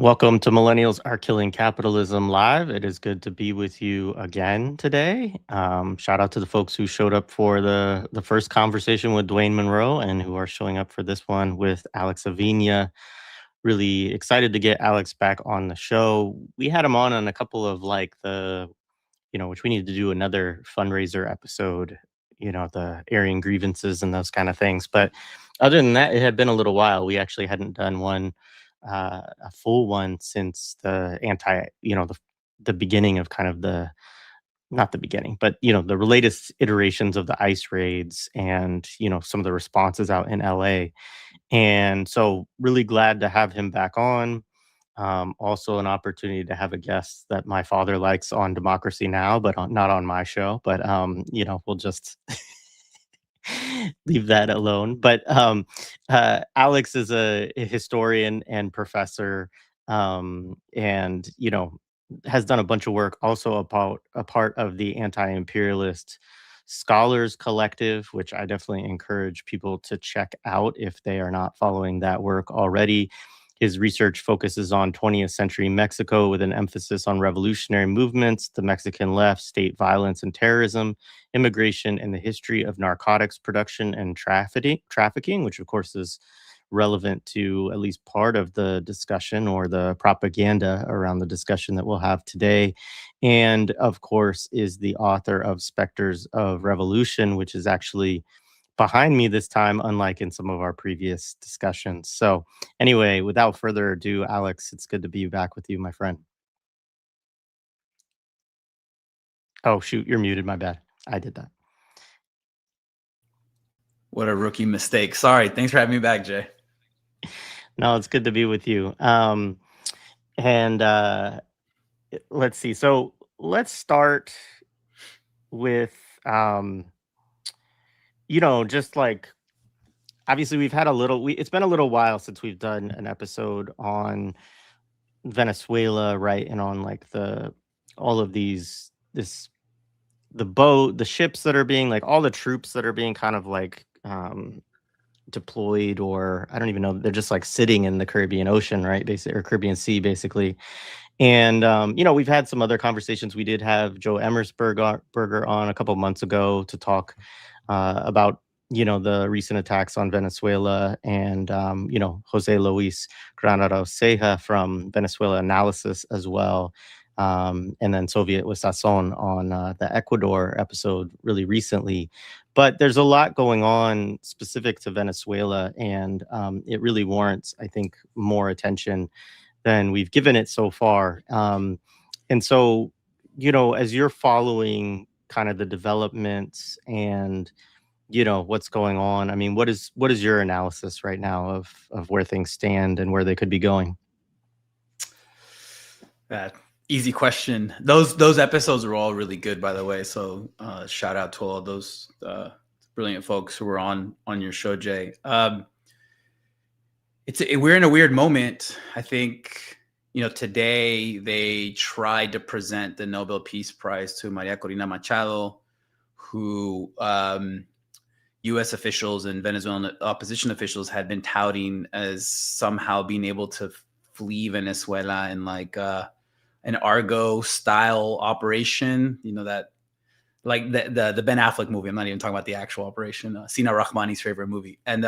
Welcome to Millennials Are Killing Capitalism Live. It is good to be with you again today. Shout out to the folks who showed up for the first conversation with Dwayne Monroe and who are showing up for this one with Alex Aviña. Really excited to get Alex back on the show. We had him on a couple of which we need to do another fundraiser episode, the airing grievances and those kind of things. But other than that, it had been a little while. We actually hadn't done one, a full one since the beginning of kind of not the beginning, but, the latest iterations of the ICE raids and, some of the responses out in LA. And so really glad to have him back on. Also, an opportunity to have a guest that my father likes on Democracy Now, but not on my show. But we'll just leave that alone. But Alex is a historian and professor, and has done a bunch of work also about a part of the anti-imperialist scholars collective, which I definitely encourage people to check out if they are not following that work already. His research focuses on 20th century Mexico with an emphasis on revolutionary movements, the Mexican left, state violence and terrorism, immigration, and the history of narcotics production and trafficking, which of course is relevant to at least part of the discussion or the propaganda around the discussion that we'll have today. And of course, is the author of Spectres of Revolution, which is actually behind me this time, unlike in some of our previous discussions. So, anyway, without further ado, Alex, it's good to be back with you, my friend. Oh, shoot, you're muted. My bad. I did that. What a rookie mistake. Sorry. Thanks for having me back, Jay. No, it's good to be with you. And let's see. So let's start with, just like, obviously we've had it's been a little while since we've done an episode on Venezuela, right? And on like all of the ships that are being, like, all the troops that are being kind of like deployed, or I don't even know, they're just like sitting in the Caribbean Ocean, right? Basically, or Caribbean Sea, basically. And we've had some other conversations. We did have Joe Emmersberger on a couple months ago to talk about the recent attacks on Venezuela, and Jose Luis Granado Ceja from Venezuela Analysis as well. And then Soviet with Sasson on the Ecuador episode really recently. But there's a lot going on specific to Venezuela, and it really warrants, I think, more attention than we've given it so far. And so, as you're following kind of the developments and what's going on, I mean, what is your analysis right now of where things stand and where they could be going? Easy question. Those episodes are all really good, by the way. So shout out to all those brilliant folks who were on your show, Jay. We're in a weird moment. I think, today they tried to present the Nobel Peace Prize to Maria Corina Machado, who U.S. officials and Venezuelan opposition officials had been touting as somehow being able to flee Venezuela in like an Argo style operation, that like the Ben Affleck movie. I'm not even talking about the actual operation. Sina Rahmani's favorite movie. And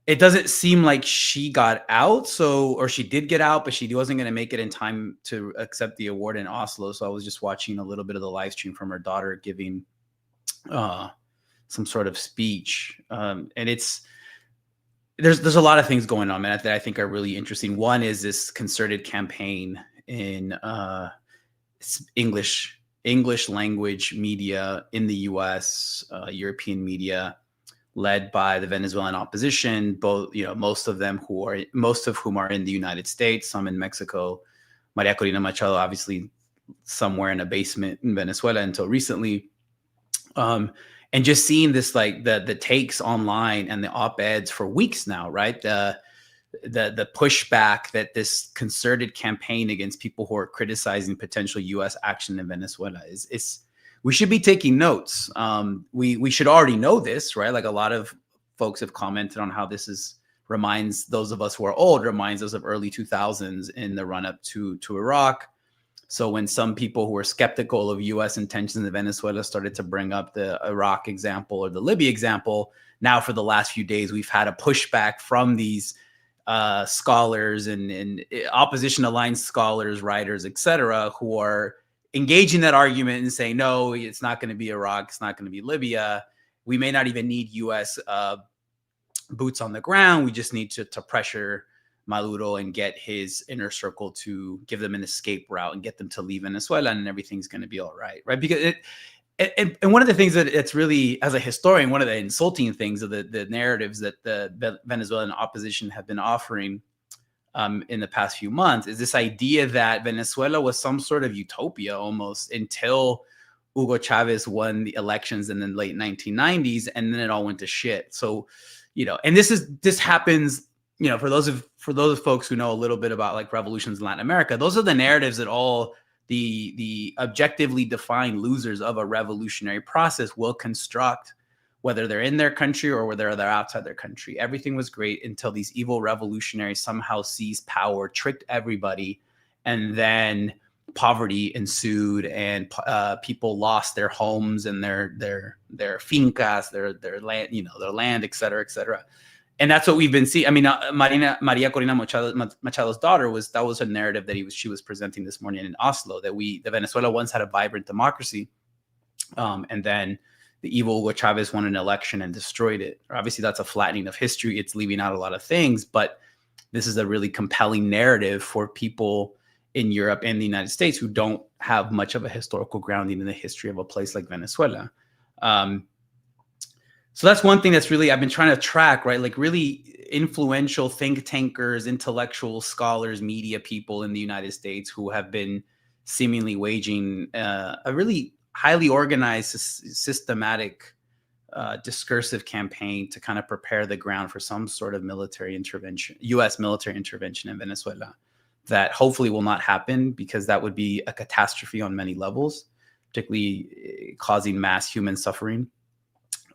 it doesn't seem like she got out. or she did get out, but she wasn't going to make it in time to accept the award in Oslo. So I was just watching a little bit of the live stream from her daughter giving some sort of speech. And there's a lot of things going on, man, that I think are really interesting. One is this concerted campaign in English language media in the U.S., European media, led by the Venezuelan opposition. Both, most of whom are in the United States, some in Mexico. Maria Corina Machado, obviously, somewhere in a basement in Venezuela until recently. And just seeing this, like the takes online and the op-eds for weeks now, right? The pushback that this concerted campaign against people who are criticizing potential U.S. action in Venezuela is we should be taking notes. We should already know this, right? Like a lot of folks have commented on how this is reminds those of us who are old, reminds us of early 2000s in the run up to Iraq. So when some people who were skeptical of U.S. intentions in Venezuela started to bring up the Iraq example or the Libya example, now for the last few days, we've had a pushback from these scholars and opposition aligned scholars, writers, etc., who are engaging that argument and saying, no, it's not going to be Iraq, it's not going to be Libya. We may not even need U.S. Boots on the ground. We just need to pressure Maduro and get his inner circle to give them an escape route and get them to leave Venezuela, and everything's going to be all right, right? Because and one of the things that it's really, as a historian, one of the insulting things of the narratives that the Venezuelan opposition have been offering in the past few months is this idea that Venezuela was some sort of utopia almost until Hugo Chavez won the elections in the late 1990s, and then it all went to shit. So, and this happens. For those folks who know a little bit about like revolutions in Latin America, those are the narratives that all the objectively defined losers of a revolutionary process will construct, whether they're in their country or whether they're outside their country. Everything was great until these evil revolutionaries somehow seized power, tricked everybody, and then poverty ensued, and people lost their homes and their fincas, their land, their land, et cetera, et cetera. And that's what we've been seeing. I mean, Maria Corina Machado's daughter that was a narrative that she was presenting this morning in Oslo, that the Venezuela once had a vibrant democracy, and then the evil Hugo Chavez won an election and destroyed it. Obviously, that's a flattening of history. It's leaving out a lot of things, but this is a really compelling narrative for people in Europe and the United States who don't have much of a historical grounding in the history of a place like Venezuela. So that's one thing that's really I've been trying to track, right? Like really influential think tankers, intellectuals, scholars, media people in the United States who have been seemingly waging a really highly organized, systematic, discursive campaign to kind of prepare the ground for some sort of military intervention, U.S. military intervention in Venezuela, that hopefully will not happen, because that would be a catastrophe on many levels, particularly causing mass human suffering.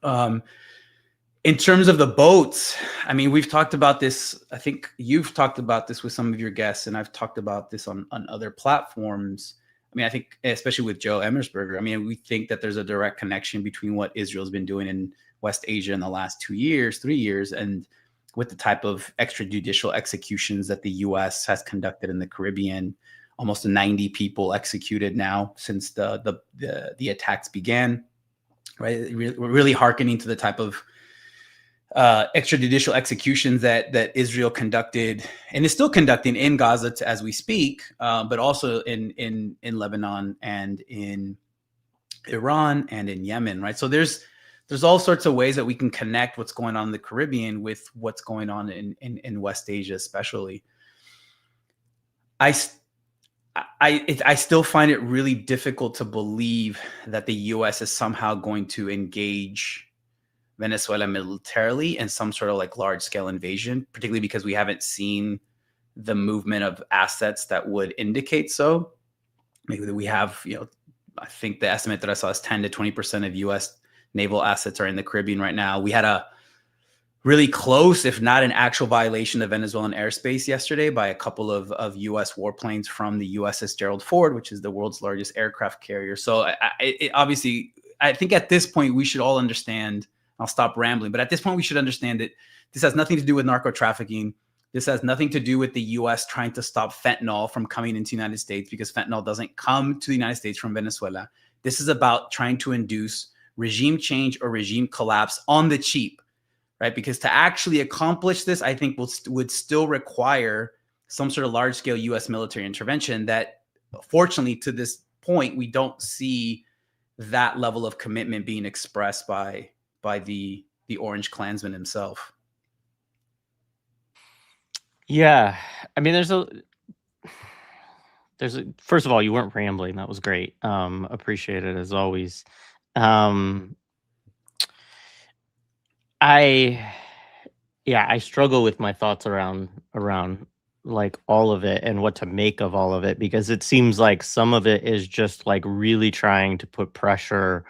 In terms of the boats, I mean, we've talked about this. I think you've talked about this with some of your guests, and I've talked about this on other platforms. I mean, I think especially with Joe Emersberger, I mean, we think that there's a direct connection between what Israel's been doing in West Asia in the last 3 years, and with the type of extrajudicial executions that the U.S. has conducted in the Caribbean. Almost 90 people executed now since the attacks began. Right, we're really hearkening to the type of extrajudicial executions that Israel conducted and is still conducting in Gaza as we speak, but also in Lebanon and in Iran and in Yemen. Right, so there's all sorts of ways that we can connect what's going on in the Caribbean with what's going on in West Asia, especially. I still find it really difficult to believe that the U.S. is somehow going to engage Venezuela militarily in some sort of like large scale invasion, particularly because we haven't seen the movement of assets that would indicate so. Maybe we have, I think the estimate that I saw is 10 to 20% of U.S. naval assets are in the Caribbean right now. We had a really close, if not an actual violation of Venezuelan airspace yesterday by a couple of U.S. warplanes from the USS Gerald Ford, which is the world's largest aircraft carrier. So obviously, I think at this point, we should all understand, I'll stop rambling, but at this point, we should understand that this has nothing to do with narco trafficking. This has nothing to do with the U.S. trying to stop fentanyl from coming into the United States, because fentanyl doesn't come to the United States from Venezuela. This is about trying to induce regime change or regime collapse on the cheap. Right, because to actually accomplish this, I think would still require some sort of large-scale U.S. military intervention that, fortunately, to this point, we don't see that level of commitment being expressed by the Orange Klansman himself. Yeah, I mean, there's a first of all, you weren't rambling. That was great. Appreciate it as always. I struggle with my thoughts around like all of it and what to make of all of it, because it seems like some of it is just like really trying to put pressure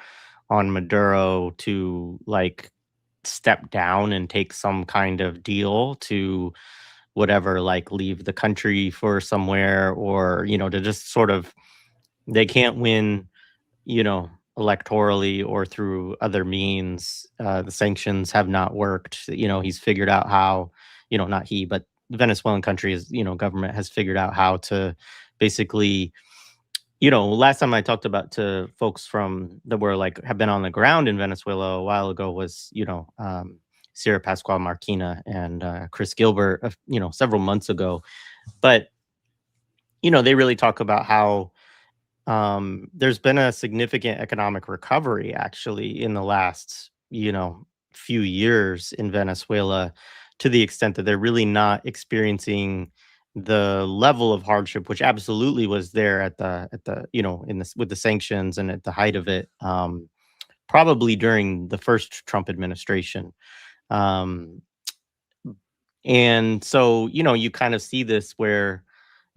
on Maduro to like step down and take some kind of deal to whatever, like leave the country for somewhere, or, to just sort of, they can't win, electorally or through other means. The sanctions have not worked. He's figured out how, not he, but the Venezuelan country is, government has figured out how to basically, last time I talked about to folks from that were like have been on the ground in Venezuela a while ago was, Sierra Pascual Marquina and Chris Gilbert, several months ago. But, they really talk about how there's been a significant economic recovery actually in the last, few years in Venezuela, to the extent that they're really not experiencing the level of hardship, which absolutely was there at the in this with the sanctions and at the height of it, probably during the first Trump administration. Um, and so, you kind of see this where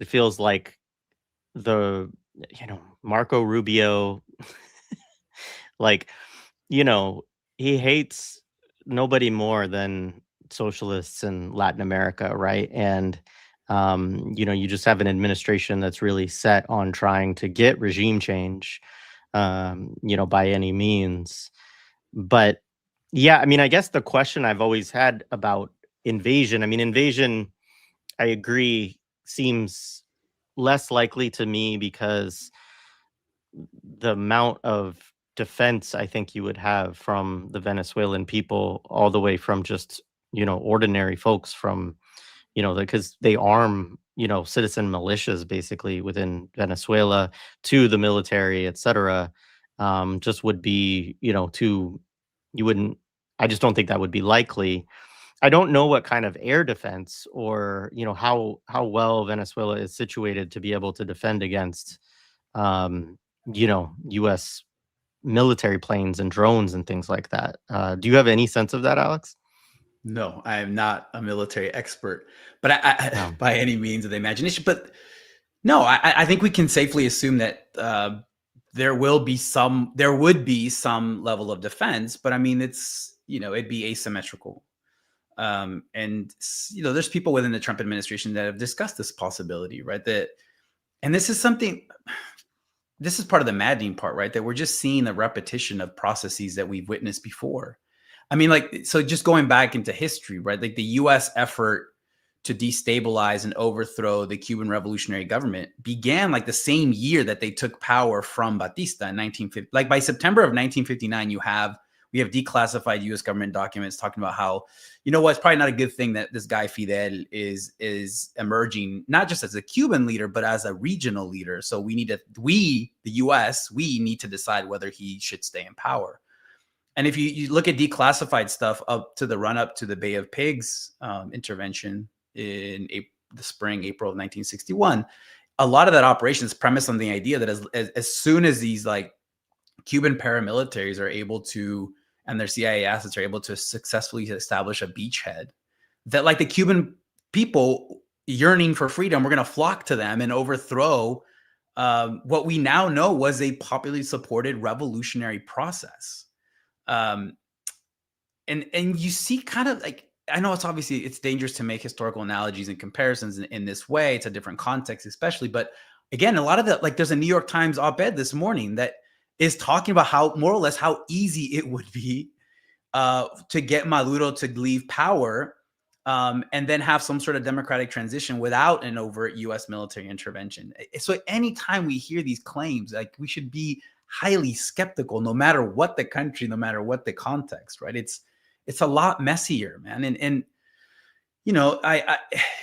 it feels like the Marco Rubio, like, you know, he hates nobody more than socialists in Latin America, right? And you just have an administration that's really set on trying to get regime change, by any means. But yeah, I mean, I guess the question I've always had about invasion, I mean, invasion, I agree, seems less likely to me because the amount of defense I think you would have from the Venezuelan people, all the way from just, ordinary folks from, because they arm, citizen militias basically within Venezuela, to the military, et cetera, just would be, too, you wouldn't, I just don't think that would be likely. I don't know what kind of air defense or, how well Venezuela is situated to be able to defend against, U.S. military planes and drones and things like that. Do you have any sense of that, Alex? No, I am not a military expert, but No. by any means of the imagination. But no, I think we can safely assume that there would be some level of defense. But I mean, it'd be asymmetrical. And there's people within the Trump administration that have discussed this possibility, right? And this is part of the maddening part, right? That we're just seeing a repetition of processes that we've witnessed before. I mean, so just going back into history, right? Like the U.S. effort to destabilize and overthrow the Cuban revolutionary government began like the same year that they took power from Batista in 1950. Like by September of 1959, we have declassified U.S. government documents talking about how, it's probably not a good thing that this guy Fidel is emerging, not just as a Cuban leader, but as a regional leader. So the U.S., we need to decide whether he should stay in power. And if you look at declassified stuff up to the run up to the Bay of Pigs intervention in April of 1961, a lot of that operation is premised on the idea that as soon as these like Cuban paramilitaries are able to, and their CIA assets are able to successfully establish a beachhead, that like the Cuban people yearning for freedom, we're going to flock to them and overthrow what we now know was a popularly supported revolutionary process. And you see kind of like, I know it's dangerous to make historical analogies and comparisons in this way. It's a different context, especially. But again, a lot of that, like there's a New York Times op-ed this morning that is talking about how more or less how easy it would be to get Maduro to leave power and then have some sort of democratic transition without an overt U.S. military intervention. So anytime we hear these claims, like we should be highly skeptical, no matter what the country, no matter what the context, right? It's a lot messier, man. And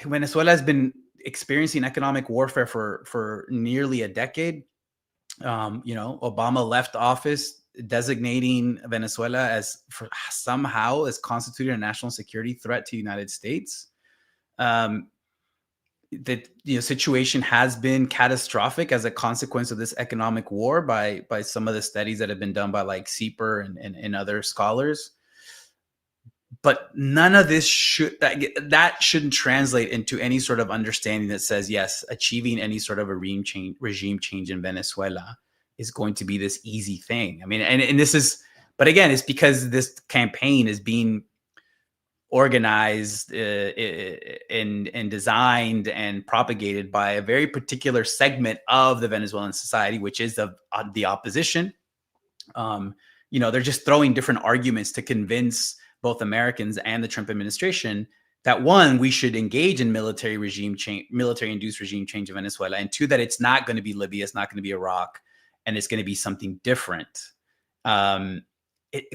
Venezuela has been experiencing economic warfare for nearly a decade. Obama left office designating Venezuela as constituting a national security threat to the United States. The situation has been catastrophic as a consequence of this economic war by some of the studies that have been done by like CEPR and other scholars. But none of this shouldn't translate into any sort of understanding that says, yes, achieving any sort of a regime change in Venezuela is going to be this easy thing. I mean, and this is But again, it's because this campaign is being organized and designed and propagated by a very particular segment of the Venezuelan society, which is the opposition. They're just throwing different arguments to convince both Americans and the Trump administration that, one, we should engage in military-induced regime change in Venezuela, and two, that it's not going to be Libya, it's not going to be Iraq, and it's going to be something different.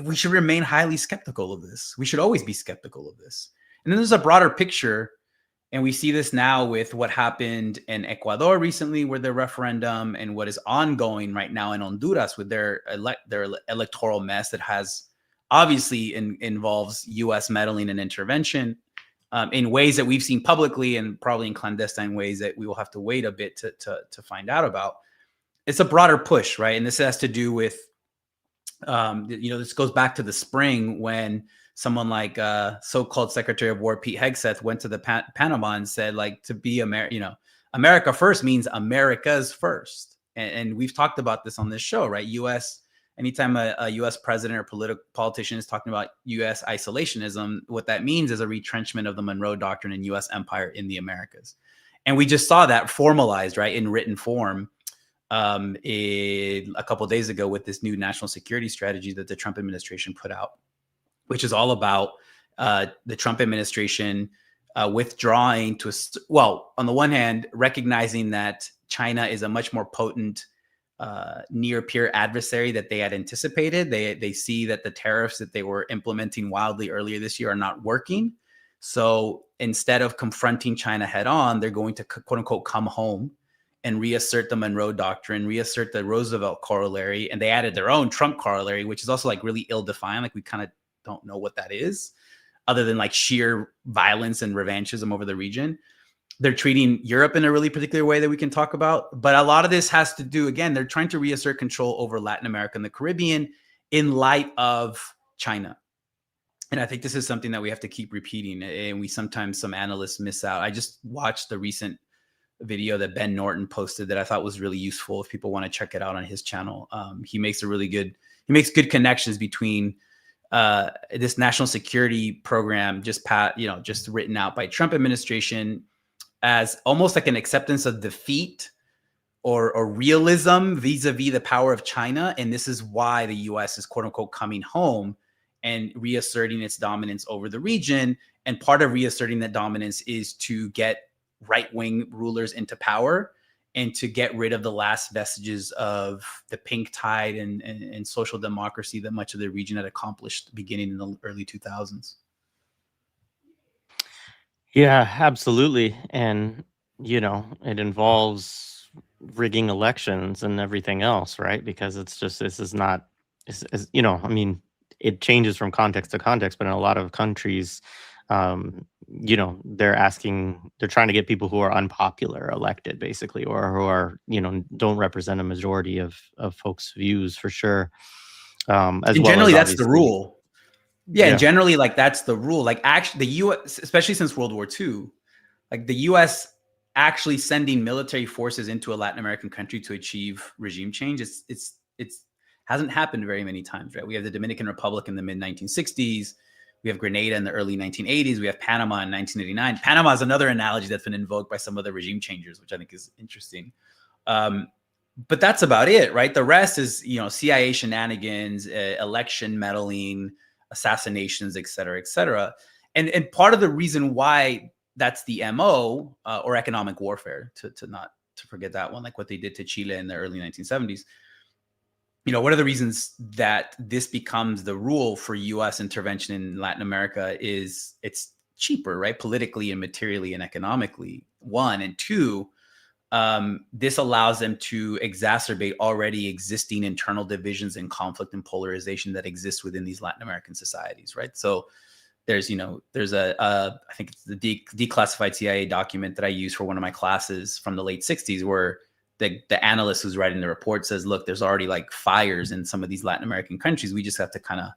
We should remain highly skeptical of this. We should always be skeptical of this. And then there's a broader picture, and we see this now with what happened in Ecuador recently with their referendum, and what is ongoing right now in Honduras with their electoral mess that has obviously involves U.S. meddling and intervention in ways that we've seen publicly, and probably in clandestine ways that we will have to wait a bit to find out about. It's a broader push, right? And this has to do with this goes back to the spring when someone like so-called Secretary of War Pete Hegseth went to the Panama and said, like, to be America first means America's first. And we've talked about this on this show, right? Anytime a U.S. president or politician is talking about U.S. isolationism, what that means is a retrenchment of the Monroe Doctrine and U.S. empire in the Americas. And we just saw that formalized, right, in written form a couple of days ago with this new national security strategy that the Trump administration put out, which is all about the Trump administration withdrawing on the one hand, recognizing that China is a much more potent near peer adversary that they had anticipated. They see that the tariffs that they were implementing wildly earlier this year are not working. So instead of confronting China head on, they're going to quote unquote come home and reassert the Monroe Doctrine, reassert the Roosevelt corollary, and they added their own Trump corollary, which is also like really ill-defined. Like we kind of don't know what that is, other than like sheer violence and revanchism over the region. They're treating Europe in a really particular way that we can talk about. But a lot of this has to do, again, they're trying to reassert control over Latin America and the Caribbean in light of China. And I think this is something that we have to keep repeating. And some analysts miss out. I just watched the recent video that Ben Norton posted that I thought was really useful if people want to check it out on his channel. He makes good connections between this national security program just written out by Trump administration as almost like an acceptance of defeat or realism vis-a-vis the power of China. And this is why the US is quote unquote coming home and reasserting its dominance over the region. And part of reasserting that dominance is to get right-wing rulers into power and to get rid of the last vestiges of the pink tide and social democracy that much of the region had accomplished beginning in the early 2000s. Yeah, absolutely. And, it involves rigging elections and everything else, right? Because it changes from context to context, but in a lot of countries, they're trying to get people who are unpopular elected, basically, or who are, don't represent a majority of folks' views, for sure. Generally, that's the rule. Yeah, and generally, like, that's the rule. Like, actually, the U.S., especially since World War II, like the U.S. actually sending military forces into a Latin American country to achieve regime change, it's hasn't happened very many times, right? We have the Dominican Republic in the mid-1960s. We have Grenada in the early 1980s. We have Panama in 1989. Panama is another analogy that's been invoked by some of the regime changers, which I think is interesting. But that's about it, right? The rest is, CIA shenanigans, election meddling, assassinations, et cetera, et cetera. And part of the reason why that's the MO, or economic warfare, to forget that one, like what they did to Chile in the early 1970s. One of the reasons that this becomes the rule for U.S. intervention in Latin America is it's cheaper, right? Politically and materially and economically, one. And two, this allows them to exacerbate already existing internal divisions and conflict and polarization that exist within these Latin American societies, right? So I think it's the declassified CIA document that I use for one of my classes from the late 60s, where the analyst who's writing the report says, look, there's already like fires in some of these Latin American countries. We just have to kind of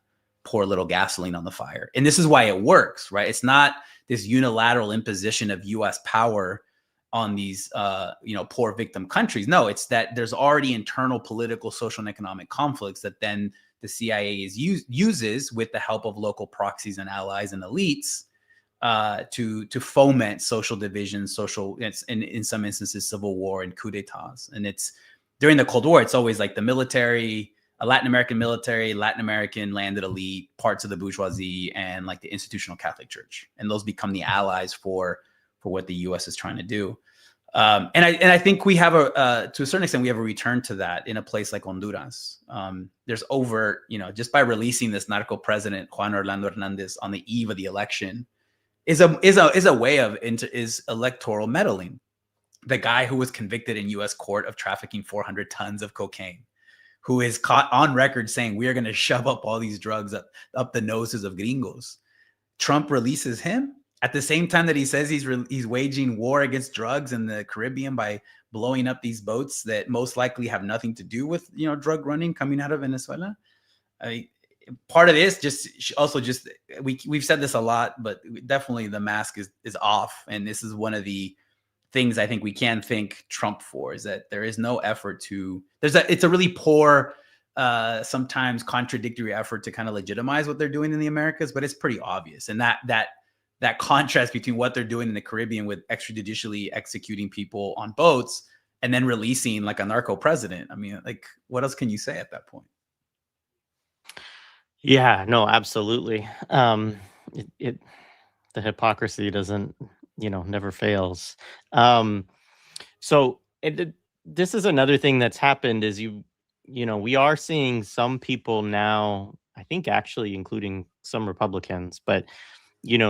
pour a little gasoline on the fire. And this is why it works, right? It's not this unilateral imposition of U.S. power on these, poor victim countries. No, it's that there's already internal political, social, and economic conflicts that then the CIA uses with the help of local proxies and allies and elites to foment social division, in some instances civil war and coup d'états. And it's during the Cold War, it's always like the military, a Latin American military, Latin American landed elite, parts of the bourgeoisie, and like the institutional Catholic Church, and those become the allies for what the U.S. is trying to do. And I think we have to a certain extent, we have a return to that in a place like Honduras. There's over, just by releasing this narco president, Juan Orlando Hernandez, on the eve of the election, is a way of electoral meddling. The guy who was convicted in U.S. court of trafficking 400 tons of cocaine, who is caught on record saying we are going to shove up all these drugs up the noses of gringos. Trump releases him at the same time that he says he's waging war against drugs in the Caribbean by blowing up these boats that most likely have nothing to do with drug running coming out of Venezuela. Part of this we've said this a lot, but definitely the mask is off, and this is one of the things I think we can thank Trump for, is that there is no effort to. It's a really poor, sometimes contradictory effort to kind of legitimize what they're doing in the Americas, but it's pretty obvious, and that contrast between what they're doing in the Caribbean with extrajudicially executing people on boats and then releasing like a narco president. I mean, like, what else can you say at that point? Yeah, no, absolutely. The hypocrisy doesn't, never fails. So this is another thing that's happened is we are seeing some people now, I think actually including some Republicans, but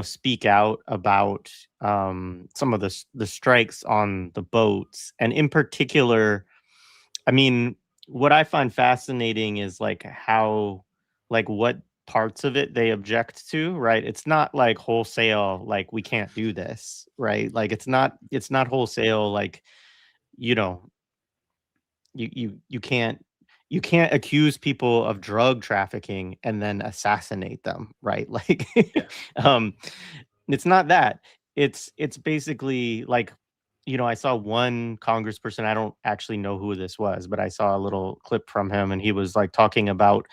speak out about some of the strikes on the boats, and in particular, I mean, what I find fascinating is like how, like what parts of it they object to, right? It's not like wholesale, like we can't do this, right? Like it's not wholesale, like, you know, you can't accuse people of drug trafficking and then assassinate them, right? Like Yeah. um it's not that. It's basically like, I saw one congressperson, I don't actually know who this was, but I saw a little clip from him, and he was like talking about,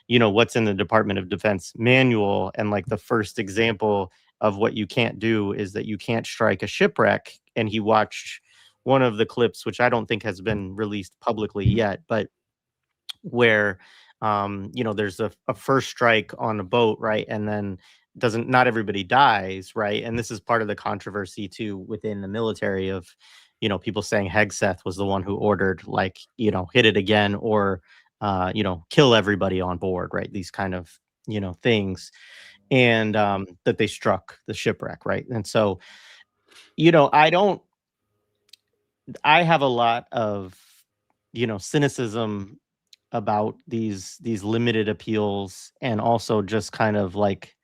what's in the Department of Defense manual, and like the first example of what you can't do is that you can't strike a shipwreck. And he watched one of the clips, which I don't think has been released publicly yet, but where there's a first strike on a boat, right? And then not everybody dies, right? And this is part of the controversy too within the military of, people saying Hegseth was the one who ordered, like, hit it again, or kill everybody on board, right? These kind of, things. And that they struck the shipwreck, right? And so, I have a lot of, cynicism about these limited appeals, and also just kind of like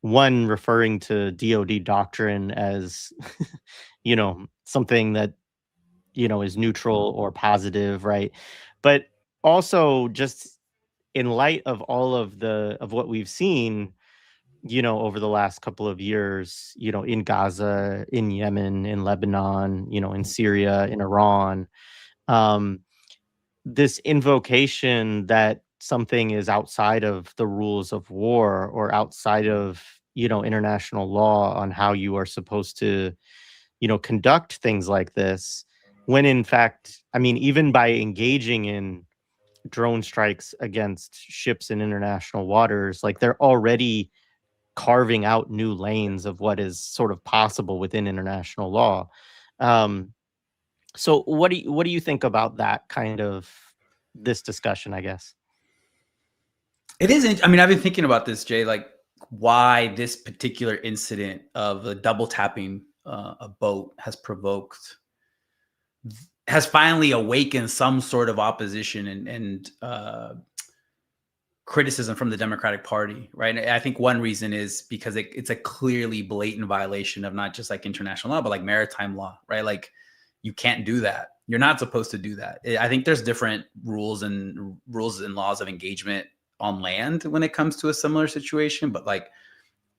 one referring to DoD doctrine as something that is neutral or positive, right? But also just in light of all of what we've seen over the last couple of years, in Gaza, in Yemen, in Lebanon, in Syria, in Iran, um this invocation that something is outside of the rules of war, or outside of international law on how you are supposed to conduct things like this, when in fact, I mean, even by engaging in drone strikes against ships in international waters, like they're already carving out new lanes of what is sort of possible within international law. So what do you think about that kind of this discussion, I guess? It is. I mean, I've been thinking about this, Jay, like why this particular incident of a double tapping a boat has finally awakened some sort of opposition and criticism from the Democratic Party, right? And I think one reason is because it's a clearly blatant violation of not just like international law, but like maritime law, right? Like you can't do that. You're not supposed to do that. I think there's different rules and laws of engagement on land when it comes to a similar situation, but like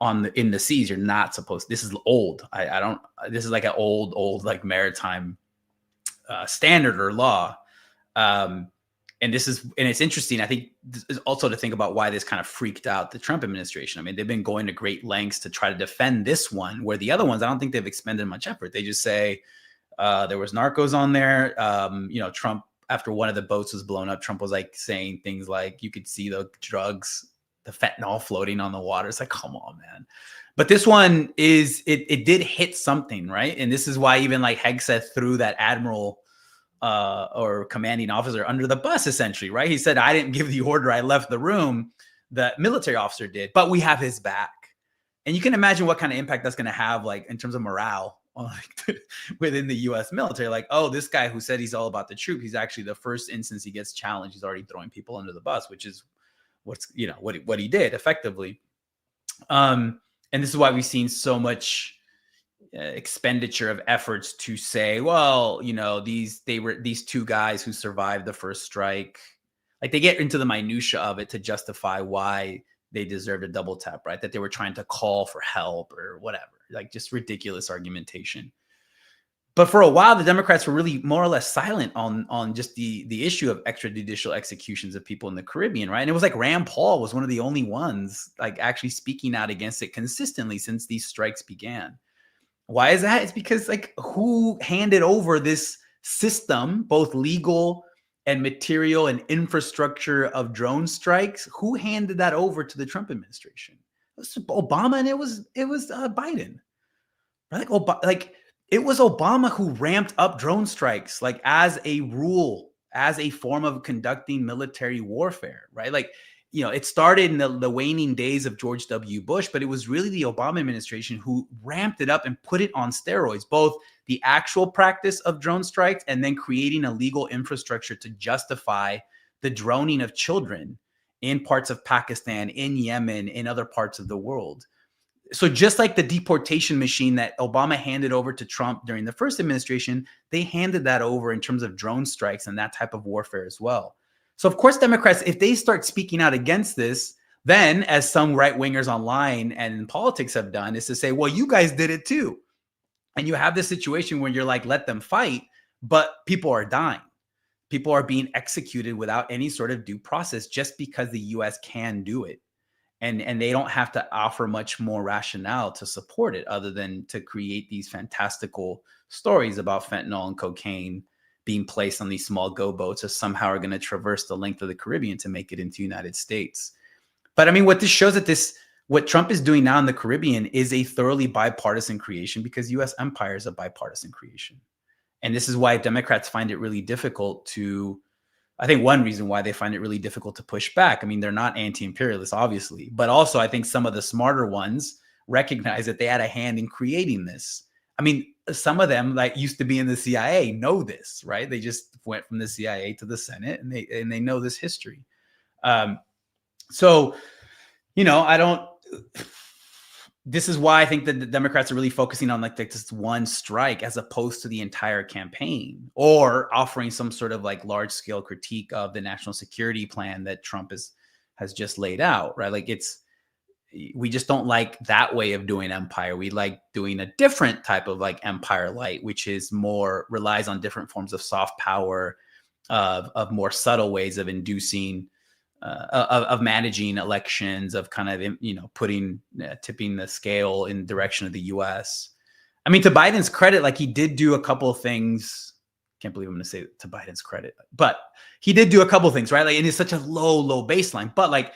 in the seas, you're not supposed. This is old. I don't. This is like an old like maritime standard or law. And it's interesting. I think this is also to think about why this kind of freaked out the Trump administration. I mean, they've been going to great lengths to try to defend this one, where the other ones, I don't think they've expended much effort. They just say there was narcos on there. Trump, after one of the boats was blown up, Trump was like saying things like, you could see the drugs, the fentanyl floating on the water. It's like, come on, man. But this one it did hit something, right? And this is why even like Hegseth threw that admiral or commanding officer under the bus, essentially, right? He said, I didn't give the order, I left the room. The military officer did, but we have his back. And you can imagine what kind of impact that's going to have, like in terms of morale within the U.S. military. Like, oh, this guy who said he's all about the troop, he's actually, the first instance he gets challenged, he's already throwing people under the bus, which is what he did effectively. And this is why we've seen so much expenditure of efforts to say, well, these two guys who survived the first strike, like they get into the minutia of it to justify why they deserved a double tap, right? That they were trying to call for help or whatever, like just ridiculous argumentation. But for a while, the Democrats were really more or less silent on just the issue of extrajudicial executions of people in the Caribbean, right? And it was like Rand Paul was one of the only ones like actually speaking out against it consistently since these strikes began. Why is that? It's because like who handed over this system, both legal and material and infrastructure of drone strikes? Who handed that over to the Trump administration? It was Obama, and it was Biden. Right? It was Obama who ramped up drone strikes, like as a rule, as a form of conducting military warfare, right? Like, it started in the waning days of George W. Bush, but it was really the Obama administration who ramped it up and put it on steroids, both the actual practice of drone strikes and then creating a legal infrastructure to justify the droning of children in parts of Pakistan, in Yemen, in other parts of the world. So just like the deportation machine that Obama handed over to Trump during the first administration, they handed that over in terms of drone strikes and that type of warfare as well. So of course, Democrats, if they start speaking out against this, then as some right-wingers online and in politics have done, is to say, well, you guys did it too. And you have this situation where you're like, let them fight, but people are dying. People are being executed without any sort of due process just because the US can do it. And they don't have to offer much more rationale to support it other than to create these fantastical stories about fentanyl and cocaine being placed on these small go boats that somehow are going to traverse the length of the Caribbean to make it into the United States. But I mean, what this shows that what Trump is doing now in the Caribbean is a thoroughly bipartisan creation, because U.S. empire is a bipartisan creation. And this is why Democrats find it really difficult to, I think one reason why they find it really difficult to push back. I mean, they're not anti-imperialists, obviously, but also I think some of the smarter ones recognize that they had a hand in creating this. I mean, some of them that used to be in the CIA know this, right? They just went from the CIA to the Senate, and they know this history. So, this is why I think that the Democrats are really focusing on like this one strike as opposed to the entire campaign, or offering some sort of like large scale critique of the national security plan that Trump has just laid out, right? Like we just don't like that way of doing empire. We like doing a different type of like empire light, which is more relies on different forms of soft power, of more subtle ways of inducing, of managing elections, of kind of, tipping the scale in direction of the U.S. I mean, to Biden's credit, like he did do a couple of things. Can't believe I'm going to say to Biden's credit, but he did do a couple of things, right? Like, and it's such a low baseline, but like,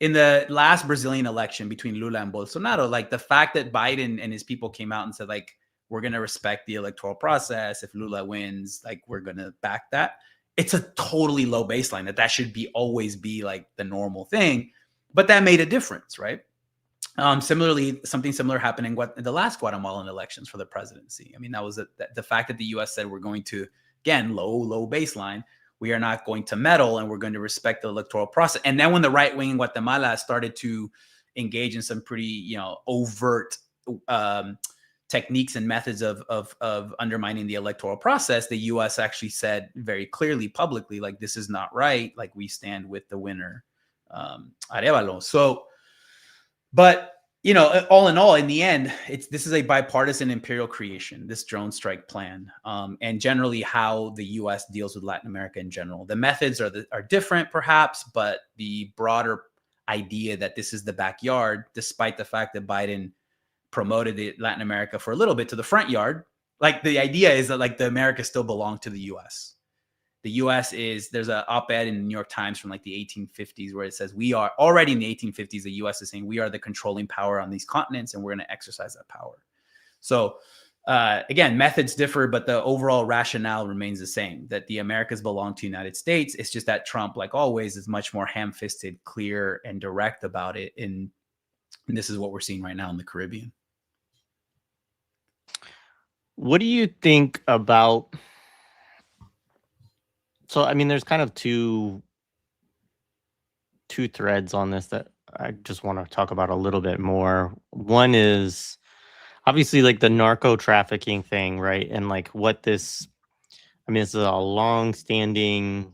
in the last Brazilian election between Lula and Bolsonaro, like the fact that Biden and his people came out and said, like, we're going to respect the electoral process. If Lula wins, like, we're going to back that. It's a totally low baseline that should always be like the normal thing. But that made a difference, right? Similarly, something similar happened in the last Guatemalan elections for the presidency. I mean, that was the fact that the U.S. said we're going to, again, low baseline. We are not going to meddle, and we're going to respect the electoral process. And then when the right wing in Guatemala started to engage in some pretty, overt techniques and methods of undermining the electoral process, the U.S. actually said very clearly, publicly, like, this is not right. Like, we stand with the winner, Arevalo. So, but all in all, in the end, this is a bipartisan imperial creation, this drone strike plan, and generally how the U.S. deals with Latin America in general. The methods are different, perhaps, but the broader idea that this is the backyard, despite the fact that Biden promoted Latin America for a little bit to the front yard. Like, the idea is that, like, the Americas still belong to the U.S. The U.S. there's an op-ed in the New York Times from like the 1850s where it says we are already in the 1850s. The U.S. is saying we are the controlling power on these continents and we're going to exercise that power. So again, methods differ, but the overall rationale remains the same, that the Americas belong to the United States. It's just that Trump, like always, is much more ham-fisted, clear, and direct about it. And this is what we're seeing right now in the Caribbean. What do you think about... So, I mean, there's kind of two threads on this that I just want to talk about a little bit more. One is obviously like the narco trafficking thing, right? And like what this, I mean, this is a long-standing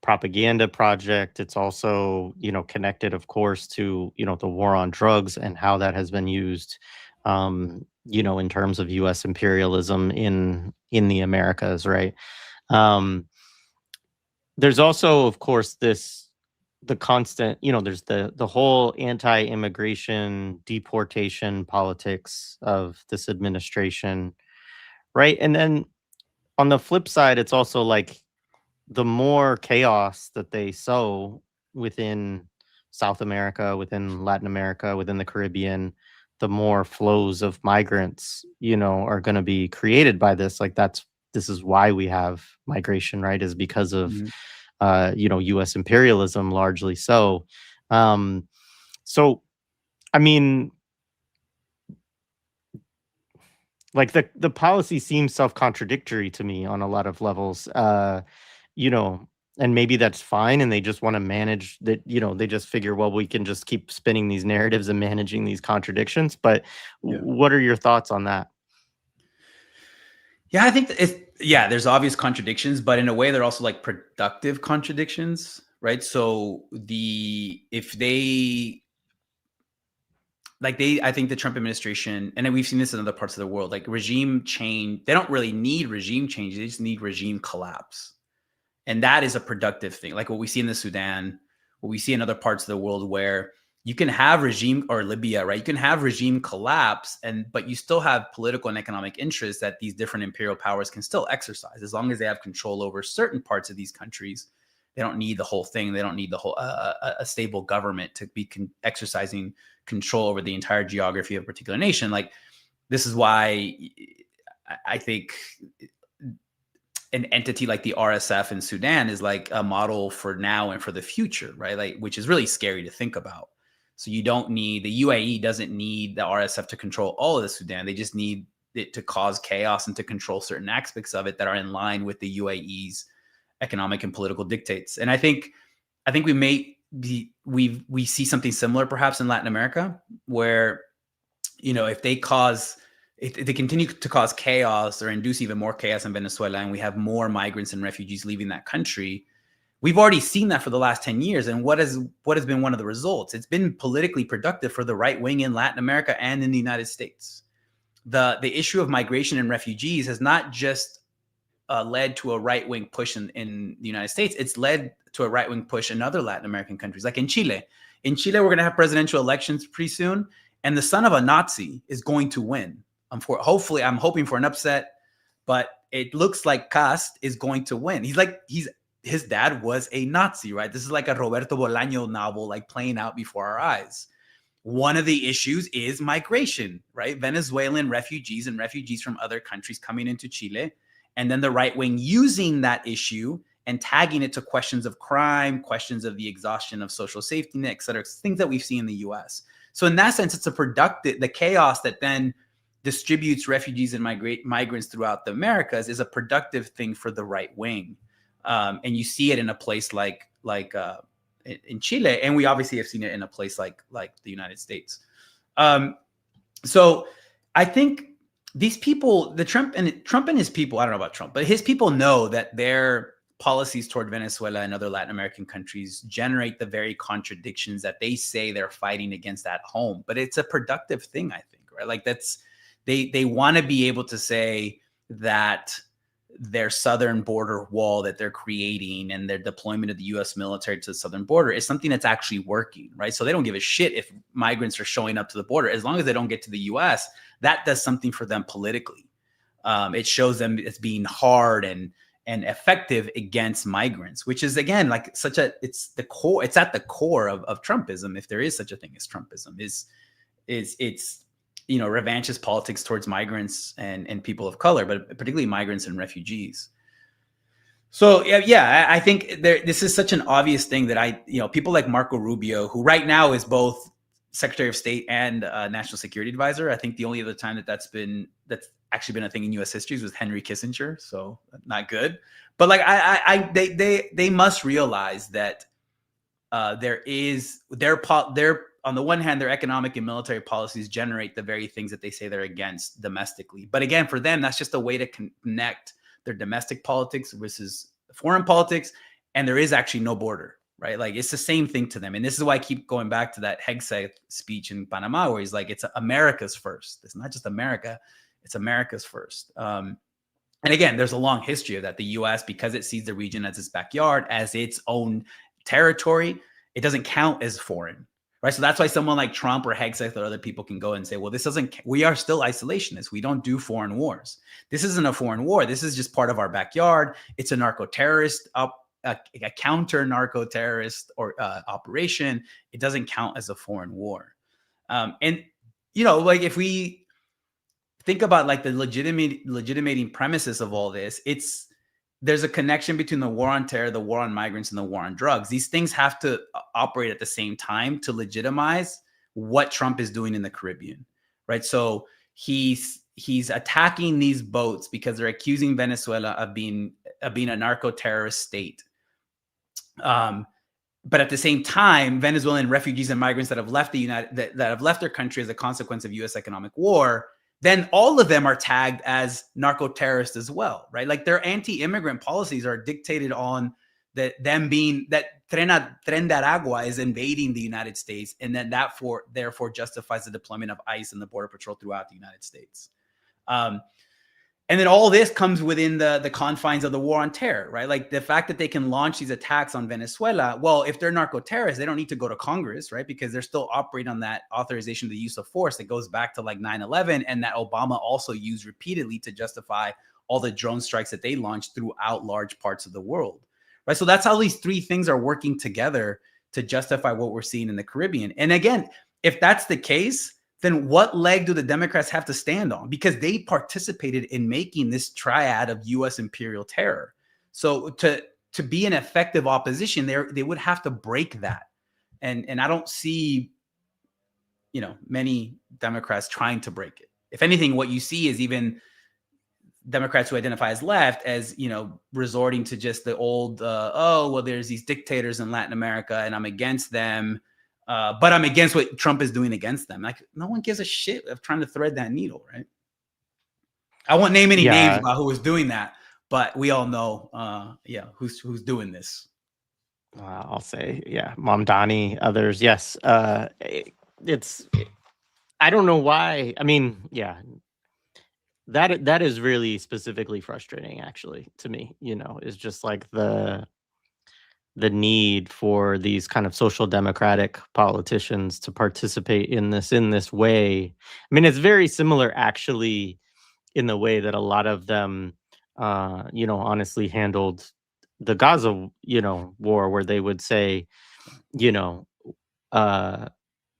propaganda project. It's also, connected, of course, to, the war on drugs and how that has been used, in terms of U.S. imperialism in the Americas, right? There's also, of course, the constant, there's the whole anti-immigration deportation politics of this administration, right? And then on the flip side, it's also like the more chaos that they sow within South America, within Latin America, within the Caribbean, the more flows of migrants, are going to be created by this. Like this is why we have migration, right? Is because of, U.S. imperialism, largely so. So, I mean, like the policy seems self-contradictory to me on a lot of levels, and maybe that's fine. And they just want to manage that, they just figure, well, we can just keep spinning these narratives and managing these contradictions. But what are your thoughts on that? Yeah, I think there's obvious contradictions, but in a way, they're also like productive contradictions, right? So I think the Trump administration, and we've seen this in other parts of the world, like regime change, they don't really need regime change. They just need regime collapse. And that is a productive thing. Like what we see in the Sudan, what we see in other parts of the world where you can have regime, or Libya, right? You can have regime collapse, but you still have political and economic interests that these different imperial powers can still exercise as long as they have control over certain parts of these countries. They don't need the whole thing. They don't need the whole a stable government to be exercising control over the entire geography of a particular nation. Like, this is why I think an entity like the RSF in Sudan is like a model for now and for the future, right? Like, which is really scary to think about. So the UAE doesn't need the RSF to control all of the Sudan. They just need it to cause chaos and to control certain aspects of it that are in line with the UAE's economic and political dictates. And I think we see something similar perhaps in Latin America, where, if they continue to cause chaos or induce even more chaos in Venezuela, and we have more migrants and refugees leaving that country. We've already seen that for the last 10 years. And what has been one of the results? It's been politically productive for the right wing in Latin America and in the United States. The issue of migration and refugees has not just led to a right wing push in the United States. It's led to a right wing push in other Latin American countries, like in Chile. In Chile, we're going to have presidential elections pretty soon, and the son of a Nazi is going to win. I'm hoping for an upset, but it looks like Cast is going to win. His dad was a Nazi, right? This is like a Roberto Bolaño novel, like playing out before our eyes. One of the issues is migration, right? Venezuelan refugees and refugees from other countries coming into Chile, and then the right wing using that issue and tagging it to questions of crime, questions of the exhaustion of social safety net, et cetera, things that we've seen in the US. So in that sense, it's the chaos that then distributes refugees and migrants throughout the Americas is a productive thing for the right wing. And you see it in a place like in Chile, and we obviously have seen it in a place like the United States. So I think these people, Trump and his people, I don't know about Trump, but his people know that their policies toward Venezuela and other Latin American countries generate the very contradictions that they say they're fighting against at home. But it's a productive thing, I think, right? Like they want to be able to say that their southern border wall that they're creating and their deployment of the US military to the southern border is something that's actually working, right? So they don't give a shit if migrants are showing up to the border. As long as they don't get to the US, that does something for them politically. It shows them as being hard and effective against migrants, which is again like it's at the core of Trumpism, if there is such a thing as Trumpism, is it's revanchist politics towards migrants and people of color, but particularly migrants and refugees. So yeah, I think this is such an obvious thing that people like Marco Rubio, who right now is both Secretary of State and National Security Advisor. I think the only other time that's actually been a thing in U.S. history was Henry Kissinger, so not good. But like they must realize that their on the one hand, their economic and military policies generate the very things that they say they're against domestically. But again, for them, that's just a way to connect their domestic politics versus foreign politics. And there is actually no border, right? Like it's the same thing to them. And this is why I keep going back to that Hegseth speech in Panama, where he's like, it's America's first. It's not just America, it's America's first. And again, there's a long history of that. The US, because it sees the region as its backyard, as its own territory, it doesn't count as foreign. Right. So that's why someone like Trump or Hegseth or other people can go and say, well, we are still isolationists. We don't do foreign wars. This isn't a foreign war. This is just part of our backyard. It's a narco-terrorist, a counter narco-terrorist or operation. It doesn't count as a foreign war. And like if we think about like the legitimating premises of all this, there's a connection between the war on terror, the war on migrants, and the war on drugs. These things have to operate at the same time to legitimize what Trump is doing in the Caribbean, right? So he's attacking these boats because they're accusing Venezuela of being a narco-terrorist state. But at the same time, Venezuelan refugees and migrants that have left that have left their country as a consequence of U.S. economic war, then all of them are tagged as narco-terrorists as well, right? Like their anti-immigrant policies are dictated on them being that Tren de Aragua is invading the United States, and then therefore justifies the deployment of ICE and the Border Patrol throughout the United States. And then all this comes within the confines of the war on terror, right? Like the fact that they can launch these attacks on Venezuela. Well, if they're narco-terrorists, they don't need to go to Congress, right? Because they're still operating on that authorization of the use of force that goes back to like 9/11, and that Obama also used repeatedly to justify all the drone strikes that they launched throughout large parts of the world, right? So that's how these three things are working together to justify what we're seeing in the Caribbean. And again, if that's the case, then what leg do the Democrats have to stand on? Because they participated in making this triad of U.S. imperial terror. So to be an effective opposition, they would have to break that. And I don't see, many Democrats trying to break it. If anything, what you see is even Democrats who identify as left as, resorting to just the old, there's these dictators in Latin America and I'm against them. But I'm against what Trump is doing against them. Like no one gives a shit of trying to thread that needle, right? I won't name any names about who was doing that, but we all know, who's doing this. I'll say, Mamdani, others, yes. I don't know why. I mean, that is really specifically frustrating, actually, to me. Is just like the need for these kind of social democratic politicians to participate in this way. I mean, it's very similar, actually, in the way that a lot of them, honestly handled the Gaza, war, where they would say,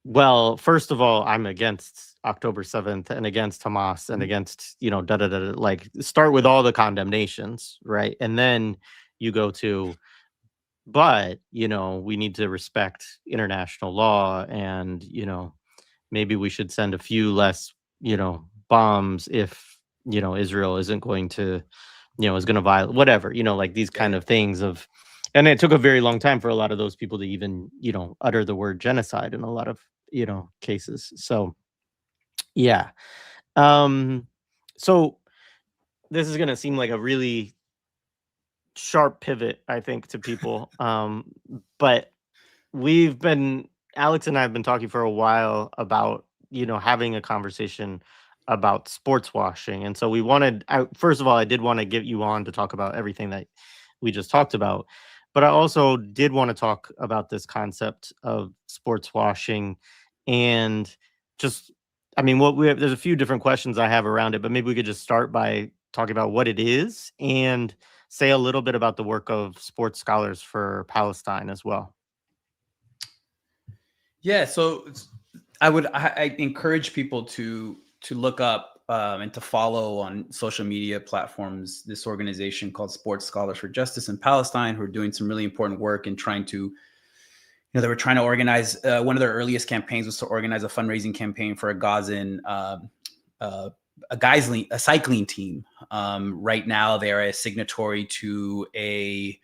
well, first of all, I'm against October 7th and against Hamas and against, like start with all the condemnations, right? And then you go to, but, we need to respect international law and, maybe we should send a few less, bombs if, Israel isn't going to, is going to violate whatever, like these kind of things of, and it took a very long time for a lot of those people to even, utter the word genocide in a lot of, cases. So, yeah. So this is going to seem like a really sharp pivot, I think, to people. But we've been Alex and I have been talking for a while about, having a conversation about sports washing. And so first of all, I did want to get you on to talk about everything that we just talked about. But I also did want to talk about this concept of sports washing and just, I mean, there's a few different questions I have around it, but maybe we could just start by talking about what it is and say a little bit about the work of sports scholars for Palestine as well. Yeah, so I encourage people to look up and to follow on social media platforms this organization called Sports Scholars for Justice in Palestine, who are doing some really important work in trying to, they were trying to organize. One of their earliest campaigns was to organize a fundraising campaign for a Gazan a cycling team. Right now, they're a signatory to a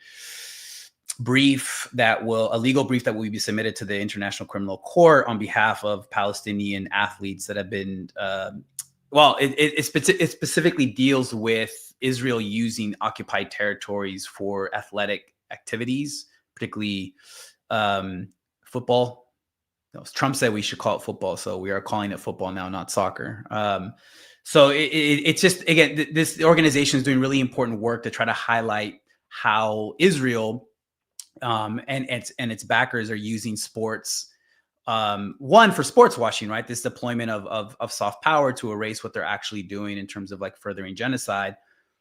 legal brief that will be submitted to the International Criminal Court on behalf of Palestinian athletes that have been, it specifically deals with Israel using occupied territories for athletic activities, particularly football. Trump said we should call it football, so we are calling it football now, not soccer. So it's just, again, this organization is doing really important work to try to highlight how Israel and its backers are using sports, one, for sports washing, right? This deployment of soft power to erase what they're actually doing in terms of like furthering genocide,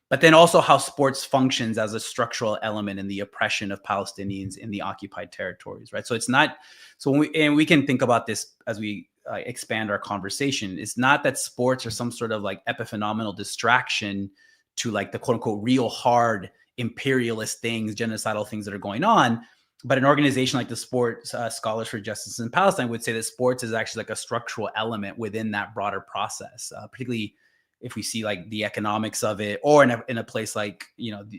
but then also how sports functions as a structural element in the oppression of Palestinians in the occupied territories, right? So it's not, so we can think about this as we expand our conversation. It's not that sports are some sort of like epiphenomenal distraction to like the quote unquote real hard imperialist things, genocidal things that are going on. But an organization like the Sports Scholars for Justice in Palestine would say that sports is actually like a structural element within that broader process, particularly if we see like the economics of it, or in a place like,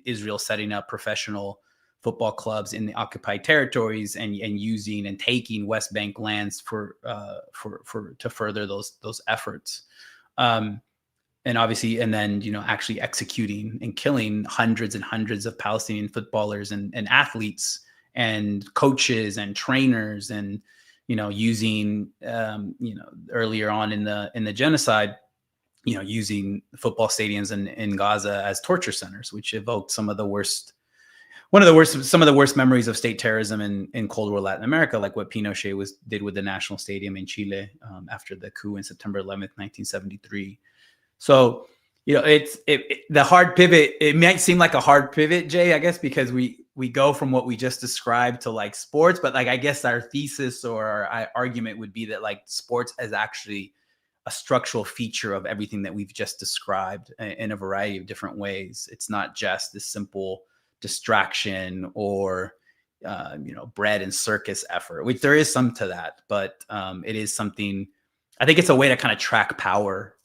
Israel setting up professional football clubs in the occupied territories and using and taking West Bank lands to further those efforts. And obviously, and then, actually executing and killing hundreds and hundreds of Palestinian footballers and athletes and coaches and trainers, and, using, earlier on in the genocide, using football stadiums in Gaza as torture centers, which evoked some of the worst memories of state terrorism in Cold War Latin America, like what Pinochet did with the National Stadium in Chile after the coup in September 11th, 1973. So, the hard pivot, it might seem like a hard pivot, Jay, I guess, because we go from what we just described to like sports, but like, I guess our thesis or our argument would be that like sports is actually a structural feature of everything that we've just described in a variety of different ways. It's not just this simple distraction or, bread and circus effort, which there is some to that, but it is something, I think it's a way to kind of track power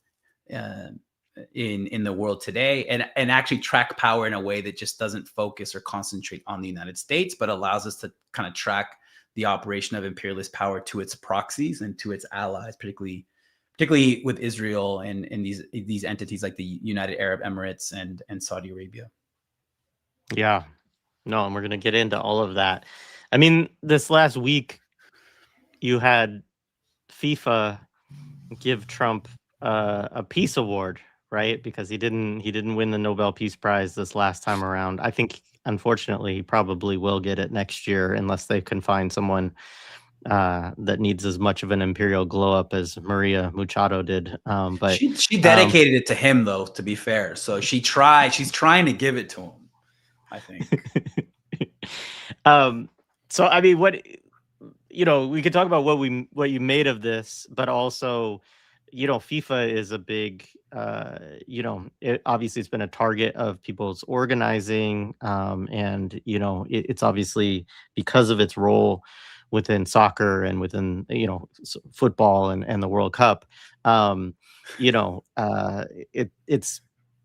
in the world today, and actually track power in a way that just doesn't focus or concentrate on the United States, but allows us to kind of track the operation of imperialist power to its proxies and to its allies, particularly with Israel and these entities like the United Arab Emirates and Saudi Arabia. Yeah, no, and we're going to get into all of that. I mean, this last week you had FIFA give Trump a peace award, right? Because he didn't win the Nobel Peace Prize this last time around. I think, unfortunately, he probably will get it next year unless they can find someone that needs as much of an imperial glow up as Maria Machado did. But she dedicated it to him, though, to be fair. So she's trying to give it to him, I think. So I mean, we could talk about what you made of this, but also, FIFA is a big, obviously it's been a target of people's organizing, and it's obviously because of its role within soccer and within football and the World Cup.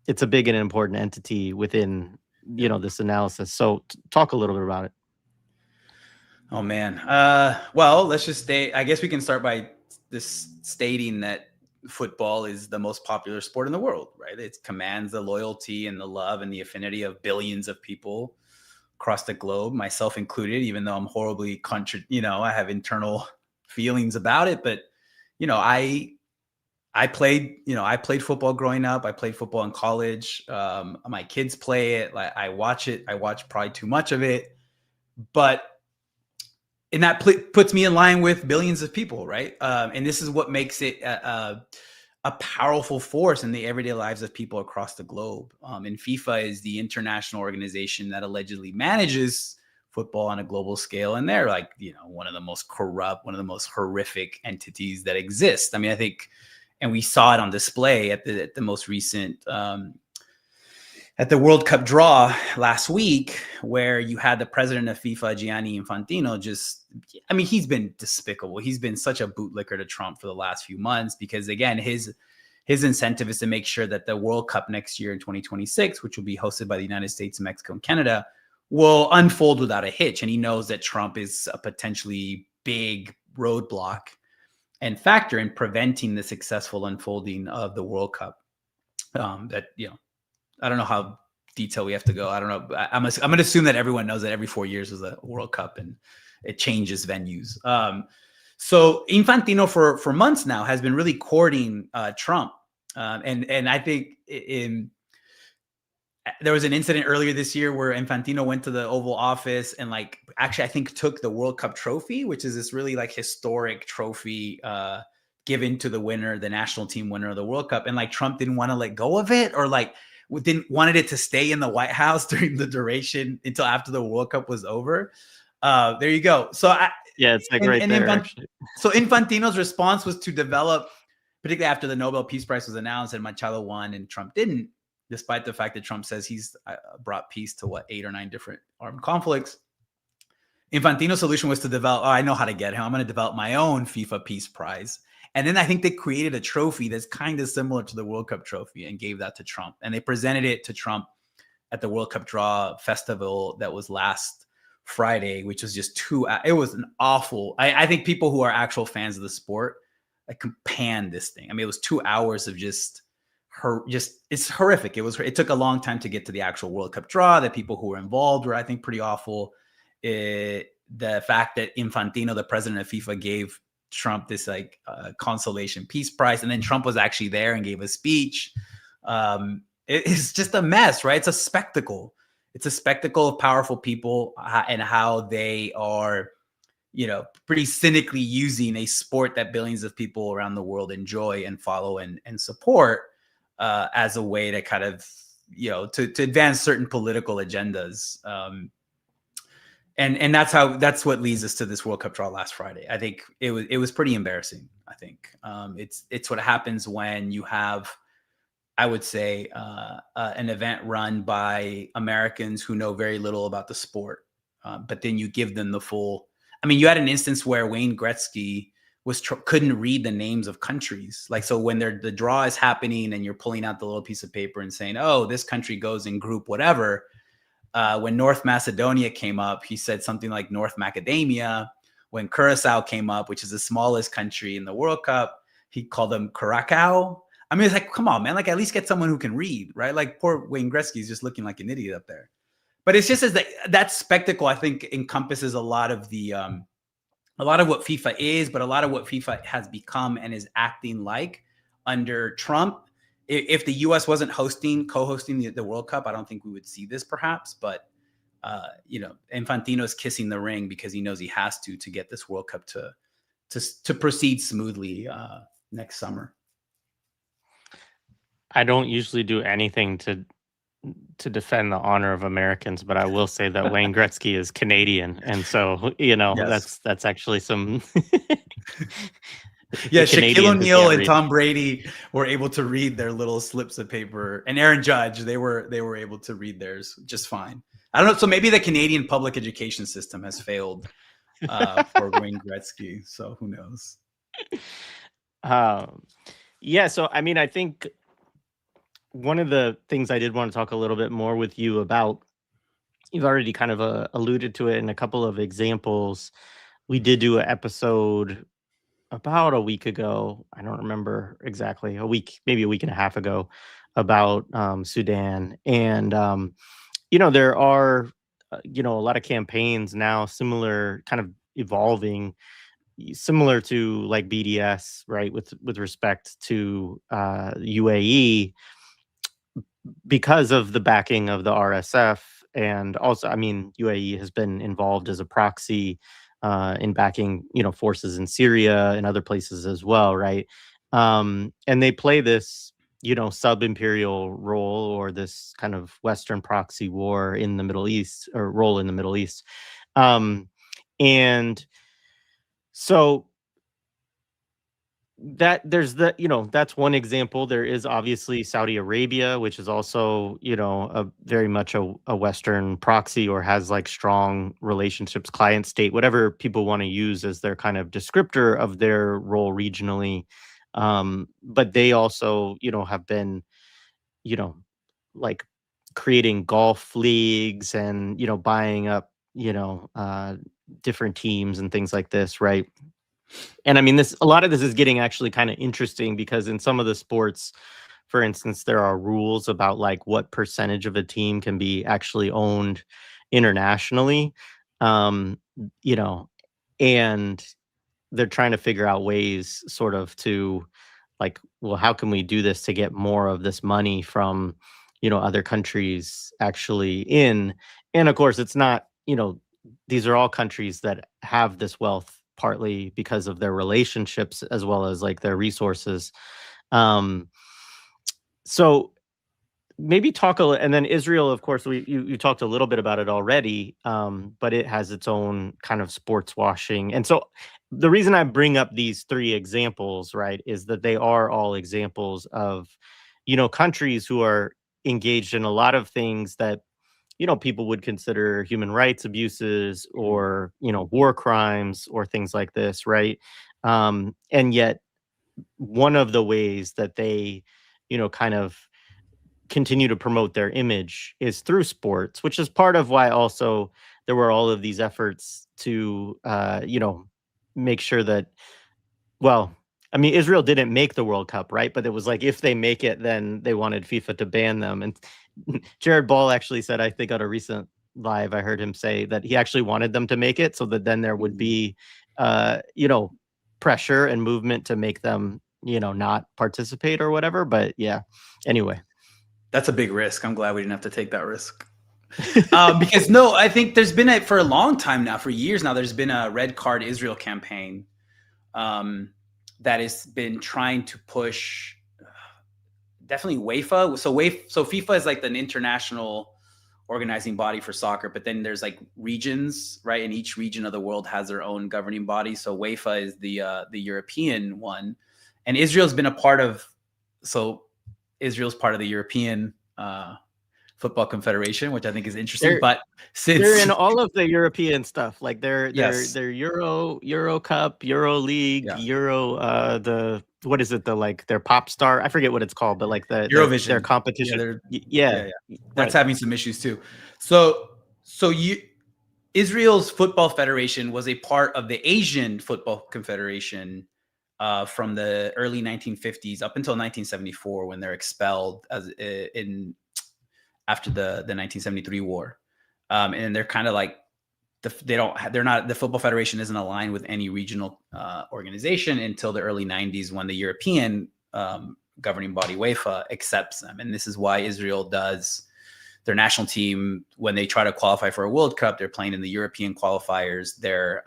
It's a big and important entity within this analysis. So talk a little bit about it. Oh man. Well, let's just I guess we can start by this stating that football is the most popular sport in the world, right? It commands the loyalty and the love and the affinity of billions of people across the globe, myself included, even though I'm horribly I have internal feelings about it. But, I played football growing up. I played football in college. My kids play it. Like, I watch it. I watch probably too much of it, and that puts me in line with billions of people, right? And this is what makes it a powerful force in the everyday lives of people across the globe. And FIFA is the international organization that allegedly manages football on a global scale, and they're like, one of the most corrupt, one of the most horrific entities that exist. I mean, I think, and we saw it on display at the most recent at the World Cup draw last week, where you had the president of FIFA, Gianni Infantino, he's been despicable. He's been such a bootlicker to Trump for the last few months, because again, his incentive is to make sure that the World Cup next year in 2026, which will be hosted by the United States, Mexico, and Canada, will unfold without a hitch. And he knows that Trump is a potentially big roadblock and factor in preventing the successful unfolding of the World Cup. I don't know how detailed we have to go. I don't know. I'm going to assume that everyone knows that every 4 years is a World Cup and it changes venues. So Infantino for months now has been really courting Trump. And I think there was an incident earlier this year where Infantino went to the Oval Office and actually I think took the World Cup trophy, which is this really historic trophy given to the winner, the national team winner of the World Cup. And Trump didn't want to let go of it, or wanted it to stay in the White House during the duration until after the World Cup was over. There you go. So it's right there. Actually. So Infantino's response was to develop, particularly after the Nobel Peace Prize was announced and Machado won and Trump didn't, despite the fact that Trump says he's brought peace to 8 or 9 different armed conflicts. Infantino's solution was to develop, I know how to get him. I'm going to develop my own FIFA Peace Prize. And then I think they created a trophy that's kind of similar to the World Cup trophy and gave that to Trump. And they presented it to Trump at the World Cup Draw Festival that was last Friday, which was just it was an awful, I think people who are actual fans of the sport can pan this thing. I mean, it was 2 hours of it's horrific. It took a long time to get to the actual World Cup draw. The people who were involved were, I think, pretty awful. The fact that Infantino, the president of FIFA, gave Trump this consolation peace prize, and then Trump was actually there and gave a speech. It's just a mess, right? It's a spectacle. It's a spectacle of powerful people and how they are, pretty cynically using a sport that billions of people around the world enjoy and follow and support as a way to kind of, to advance certain political agendas. And that's what leads us to this World Cup draw last Friday. I think it was pretty embarrassing. I think it's what happens when you have, I would say, an event run by Americans who know very little about the sport, but then you give them the full. I mean, you had an instance where Wayne Gretzky couldn't read the names of countries. So when the draw is happening and you're pulling out the little piece of paper and saying, "Oh, this country goes in group whatever." When North Macedonia came up, he said something like North Macadamia. When Curacao came up, which is the smallest country in the World Cup, he called them Curacao. I mean, it's come on, man. At least get someone who can read, right? Poor Wayne Gretzky is just looking like an idiot up there. But it's just as that spectacle, I think, encompasses a lot of what FIFA is, but a lot of what FIFA has become and is acting like under Trump. If the U.S. wasn't co-hosting the World Cup, I don't think we would see this, perhaps. But Infantino is kissing the ring because he knows he has to get this World Cup to proceed smoothly next summer. I don't usually do anything to defend the honor of Americans, but I will say that Wayne Gretzky is Canadian, and so yes. that's actually some. Yeah, Shaquille O'Neal and Tom Brady were able to read their little slips of paper, and Aaron Judge, they were able to read theirs just fine. I don't know. So maybe the Canadian public education system has failed for Wayne Gretzky. So who knows? Yeah. So I mean, I think one of the things I did want to talk a little bit more with you about, you've already kind of alluded to it in a couple of examples. We did do an episode about a week ago. I don't remember exactly, a week, maybe a week and a half ago, about Sudan. And, there are, a lot of campaigns now, similar, kind of evolving, similar to like BDS, right? With respect to UAE, because of the backing of the RSF. And also, I mean, UAE has been involved as a proxy in backing, forces in Syria and other places as well, right? And they play this, sub-imperial role, or this kind of Western proxy war in the Middle East, or role in the Middle East. And so that's one example. There is obviously Saudi Arabia, which is also, a very much a Western proxy, or has like strong relationships, client state, whatever people want to use as their kind of descriptor of their role regionally. But they also, have been, you know like creating golf leagues, and buying up, different teams and things like this, right? And I mean, a lot of this is getting actually kind of interesting, because in some of the sports, for instance, there are rules about like what percentage of a team can be actually owned internationally. Um, you know, and they're trying to figure out ways, sort of, to like, well, how can we do this to get more of this money from, other countries actually in? And of course, it's not, these are all countries that have this wealth, partly because of their relationships as well as like their resources. Um, so maybe talk and then Israel, of course, you talked a little bit about it already, but it has its own kind of sports washing. And so the reason I bring up these three examples, right, is that they are all examples of, countries who are engaged in a lot of things that, people would consider human rights abuses, or, war crimes, or things like this, right? And yet one of the ways that they, kind of continue to promote their image is through sports, which is part of why also there were all of these efforts to, make sure that, well, I mean, Israel didn't make the World Cup, right? But it was like, if they make it, then they wanted FIFA to ban them. And Jared Ball actually said, I think on a recent live, I heard him say that he actually wanted them to make it, so that then there would be, pressure and movement to make them, not participate or whatever. But yeah, anyway. That's a big risk. I'm glad we didn't have to take that risk. Because no, I think there's been for a long time now, for years now, there's been a red card Israel campaign that has been trying to push definitely UEFA. So FIFA is like an international organizing body for soccer, but then there's like regions, right? And each region of the world has their own governing body. So UEFA is the European one, and Israel's been a part of. So Israel's part of the European Football Confederation, which I think is interesting. But since they're in all of the European stuff, like they're yes, Euro Cup, Euro League, yeah, the what is it, the like their pop star? I forget what it's called, but like their Eurovision, competition. yeah, that's right. having some issues too. So Israel's football federation was a part of the Asian Football Confederation from the early 1950s up until 1974, when they're expelled after the 1973 war. And they're kind of like, the Football Federation isn't aligned with any regional organization until the early 90s, when the European governing body UEFA accepts them. And this is why Israel does their national team, when they try to qualify for a World Cup, they're playing in the European qualifiers. Their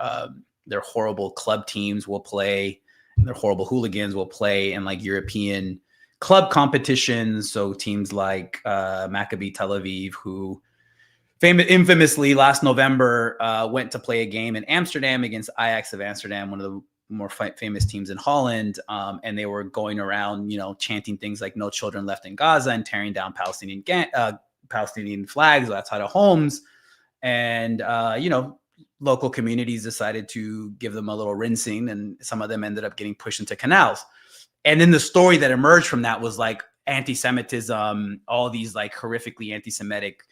horrible club teams will play, and their horrible hooligans will play in like European club competitions. So teams like Maccabi Tel Aviv, who infamously last November went to play a game in Amsterdam against Ajax of Amsterdam, one of the more famous teams in Holland. And they were going around, chanting things like "No children left in Gaza" and tearing down Palestinian flags outside of homes. And, local communities decided to give them a little rinsing, and some of them ended up getting pushed into canals. And then the story that emerged from that was like anti-Semitism, all these like horrifically anti-Semitic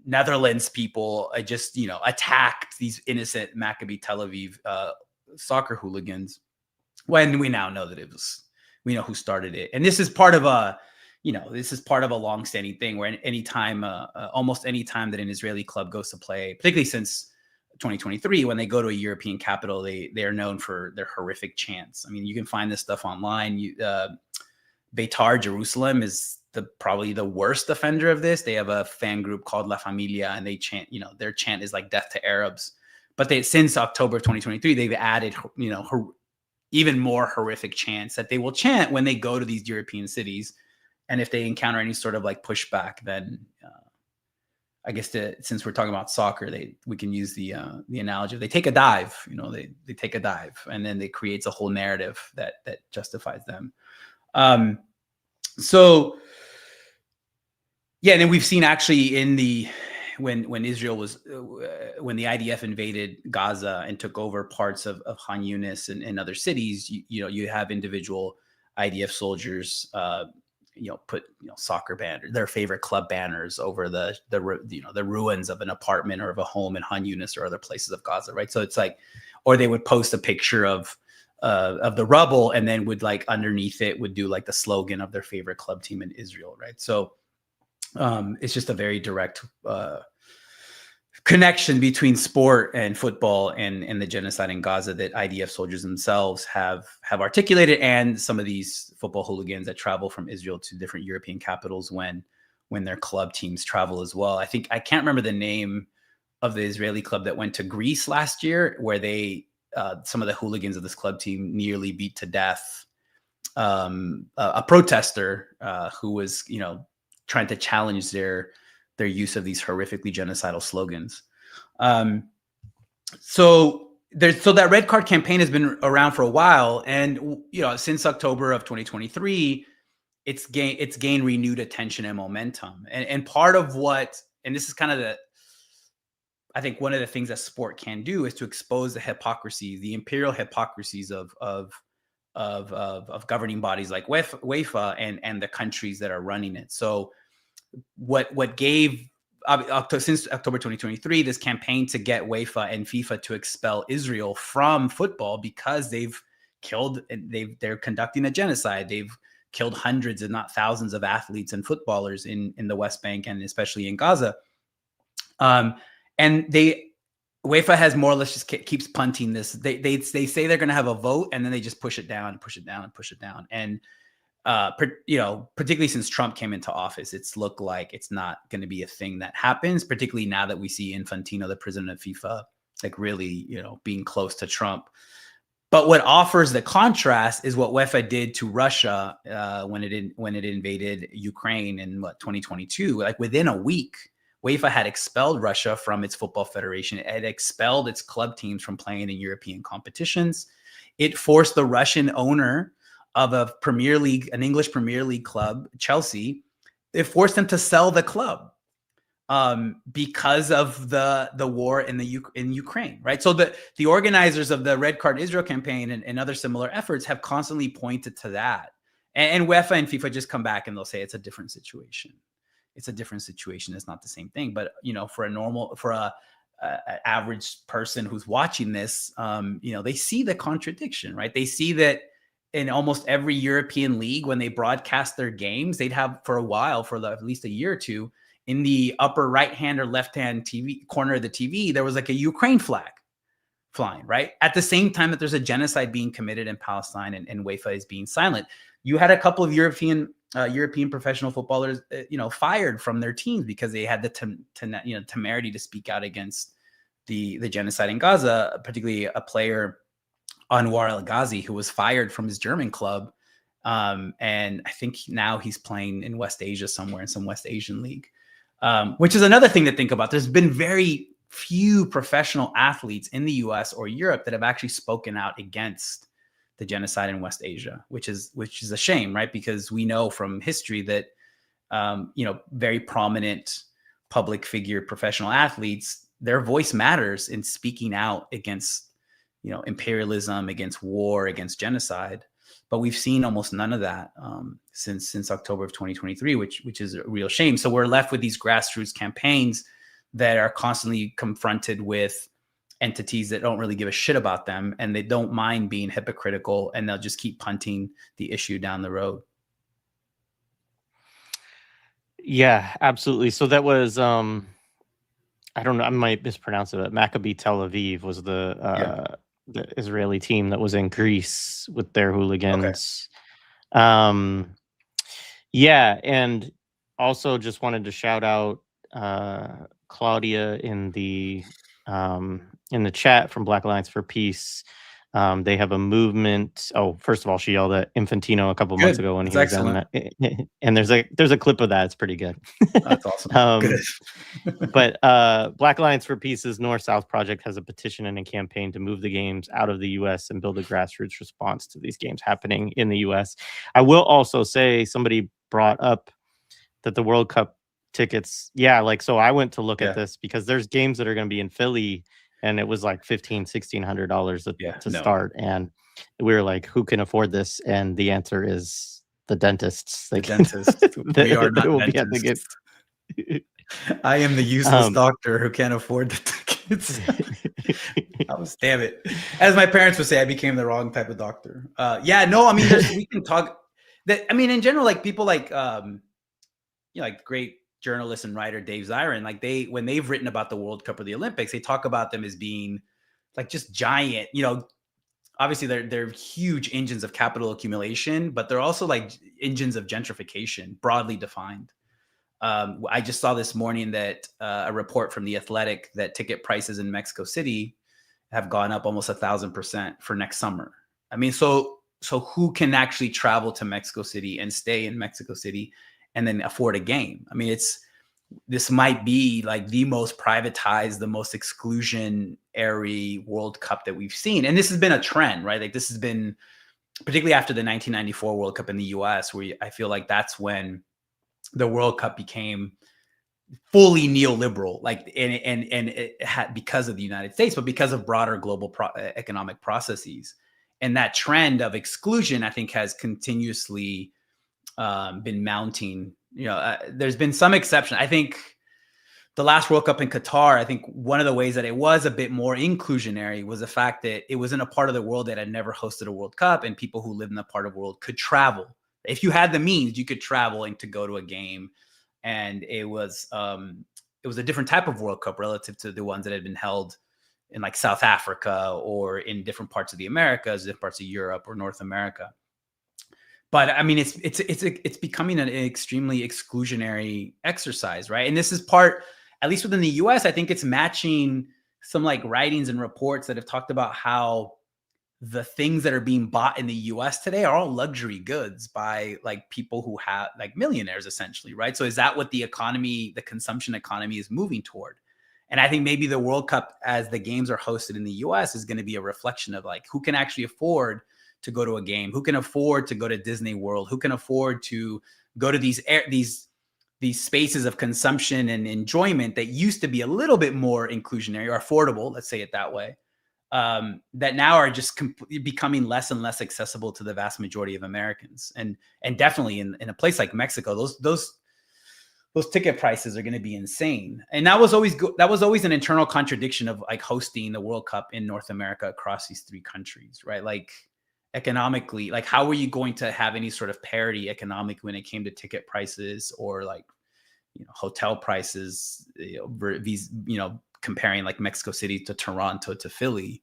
Netherlands people just, attacked these innocent Maccabi Tel Aviv soccer hooligans, when we now know that we know who started it. And this is part of a longstanding thing where almost any time that an Israeli club goes to play, particularly since 2023, when they go to a European capital, they are known for their horrific chants. I mean, you can find this stuff online. Beitar Jerusalem is probably the worst offender of this. They have a fan group called La Familia, and they chant, their chant is like death to Arabs. But since October of 2023, they've added, even more horrific chants that they will chant when they go to these European cities. And if they encounter any sort of like pushback, then I guess since we're talking about soccer, we can use the analogy of they take a dive. They take a dive, and then it creates a whole narrative that justifies them. So yeah, and then we've seen actually when Israel was when the IDF invaded Gaza and took over parts of Khan Yunis and other cities, you have individual IDF soldiers put soccer banners, their favorite club banners, over the ruins of an apartment or of a home in Khan Yunis or other places of Gaza, right? So it's like, or they would post a picture of the rubble, and then would like underneath it would do like the slogan of their favorite club team in Israel, right? So it's just a very direct connection between sport and football and the genocide in Gaza that IDF soldiers themselves have articulated, and some of these football hooligans that travel from Israel to different European capitals when their club teams travel as well. I can't remember the name of the Israeli club that went to Greece last year, where some of the hooligans of this club team nearly beat to death a protester who was trying to challenge their use of these horrifically genocidal slogans. So that red card campaign has been around for a while, and since October of 2023, it's gained renewed attention and momentum. And part of and this is kind of I think one of the things that sport can do is to expose the hypocrisy, the imperial hypocrisies of governing bodies like UEFA and the countries that are running it. So what gave since October 2023 this campaign to get UEFA and FIFA to expel Israel from football, because they're conducting a genocide. They've killed hundreds, if not thousands, of athletes and footballers in the West Bank and especially in Gaza. And UEFA has more or less just keeps punting this. They say they're going to have a vote, and then they just push it down and push it down and push it down. And particularly since Trump came into office, it's looked like it's not going to be a thing that happens, particularly now that we see Infantino, the president of FIFA, like really, being close to Trump. But what offers the contrast is what UEFA did to Russia when it invaded Ukraine in 2022. Like within a week, UEFA had expelled Russia from its football federation. It had expelled its club teams from playing in European competitions. It forced the Russian owner of an English Premier League club, Chelsea, it forced them to sell the club because of the war in Ukraine, right? So the organizers of the Red Card Israel campaign and other similar efforts have constantly pointed to that. And UEFA and FIFA just come back and they'll say it's a different situation. It's a different situation. It's not the same thing. But for a average person who's watching this, they see the contradiction, right? They see that in almost every European league, when they broadcast their games, they'd have for a while, for at least a year or two, in the upper right-hand or left-hand TV corner of the TV, there was like a Ukraine flag flying, right? At the same time that there's a genocide being committed in Palestine and UEFA is being silent. You had a couple of European professional footballers, fired from their teams because they had the temerity to speak out against the genocide in Gaza, particularly a player, Anwar El Ghazi, who was fired from his German club. And I think now he's playing in West Asia somewhere in some West Asian league, which is another thing to think about. There's been very few professional athletes in the US or Europe that have actually spoken out against the genocide in West Asia, which is a shame, right? Because we know from history that, very prominent public figure professional athletes, their voice matters in speaking out against imperialism, against war, against genocide. but we've seen almost none of that since October of 2023, which is a real shame. So we're left with these grassroots campaigns that are constantly confronted with entities that don't really give a shit about them, and they don't mind being hypocritical, and they'll just keep punting the issue down the road. Yeah, absolutely. So that was I don't know, I might mispronounce it, but Maccabi Tel Aviv was the Israeli team that was in Greece with their Okay. hooligans. Um, yeah, and also just wanted to shout out Claudia in the chat from Black Alliance for Peace. They have a movement. Oh, first of all, she yelled at Infantino a couple months Good. ago when That's he was excellent. and there's a clip of that. It's pretty good. That's awesome. Good. But Black Alliance for Peace's North-South project has a petition and a campaign to move the games out of the U.S. and build a grassroots response to these games happening in the U.S. I will also say somebody brought up that the World Cup tickets, so I went to look at this because there's games that are going to be in Philly, and it was like $1,500-$1,600 to start, and we were like, who can afford this? And the answer is the dentists. The dentists. We are not dentists. I am the useless doctor who can't afford the tickets. Damn it. As my parents would say, I became the wrong type of doctor. We can talk that. I mean, in general, like people like, like great journalist and writer Dave Zirin, like when they've written about the World Cup or the Olympics, they talk about them as being like just giant, obviously they're huge engines of capital accumulation, but they're also like engines of gentrification, broadly defined. I just saw this morning that a report from The Athletic that ticket prices in Mexico City have gone up almost 1,000% for next summer. I mean, so who can actually travel to Mexico City and stay in Mexico City and then afford a game? I mean, this might be like the most privatized, the most exclusionary World Cup that we've seen. And this has been a trend, right? Like this has been, particularly after the 1994 World Cup in the US, where I feel like that's when the World Cup became fully neoliberal, like, and it had, because of the United States, but because of broader global economic processes. And that trend of exclusion, I think, has continuously been mounting. There's been some exception. I think the last World Cup in Qatar, I think one of the ways that it was a bit more inclusionary was the fact that it was in a part of the world that had never hosted a World Cup, and people who lived in that part of the world could travel. If you had the means, you could travel and to go to a game. And it was a different type of World Cup relative to the ones that had been held in like South Africa or in different parts of the Americas, different parts of Europe or North America. But I mean, it's becoming an extremely exclusionary exercise, right? And this is part, at least within the US, I think it's matching some like writings and reports that have talked about how the things that are being bought in the US today are all luxury goods by like people who have like millionaires essentially, right? So is that what the economy, the consumption economy is moving toward? And I think maybe the World Cup, as the games are hosted in the US, is going to be a reflection of like who can actually afford to go to a game, who can afford to go to Disney World, who can afford to go to these spaces of consumption and enjoyment that used to be a little bit more inclusionary or affordable, let's say it that way. That now are just becoming less and less accessible to the vast majority of Americans, and definitely in a place like Mexico, those ticket prices are going to be insane. And that was always an internal contradiction of like hosting the World Cup in North America across these three countries, right? Like economically, like how were you going to have any sort of parity economically when it came to ticket prices or like hotel prices, these comparing like Mexico City to Toronto to Philly?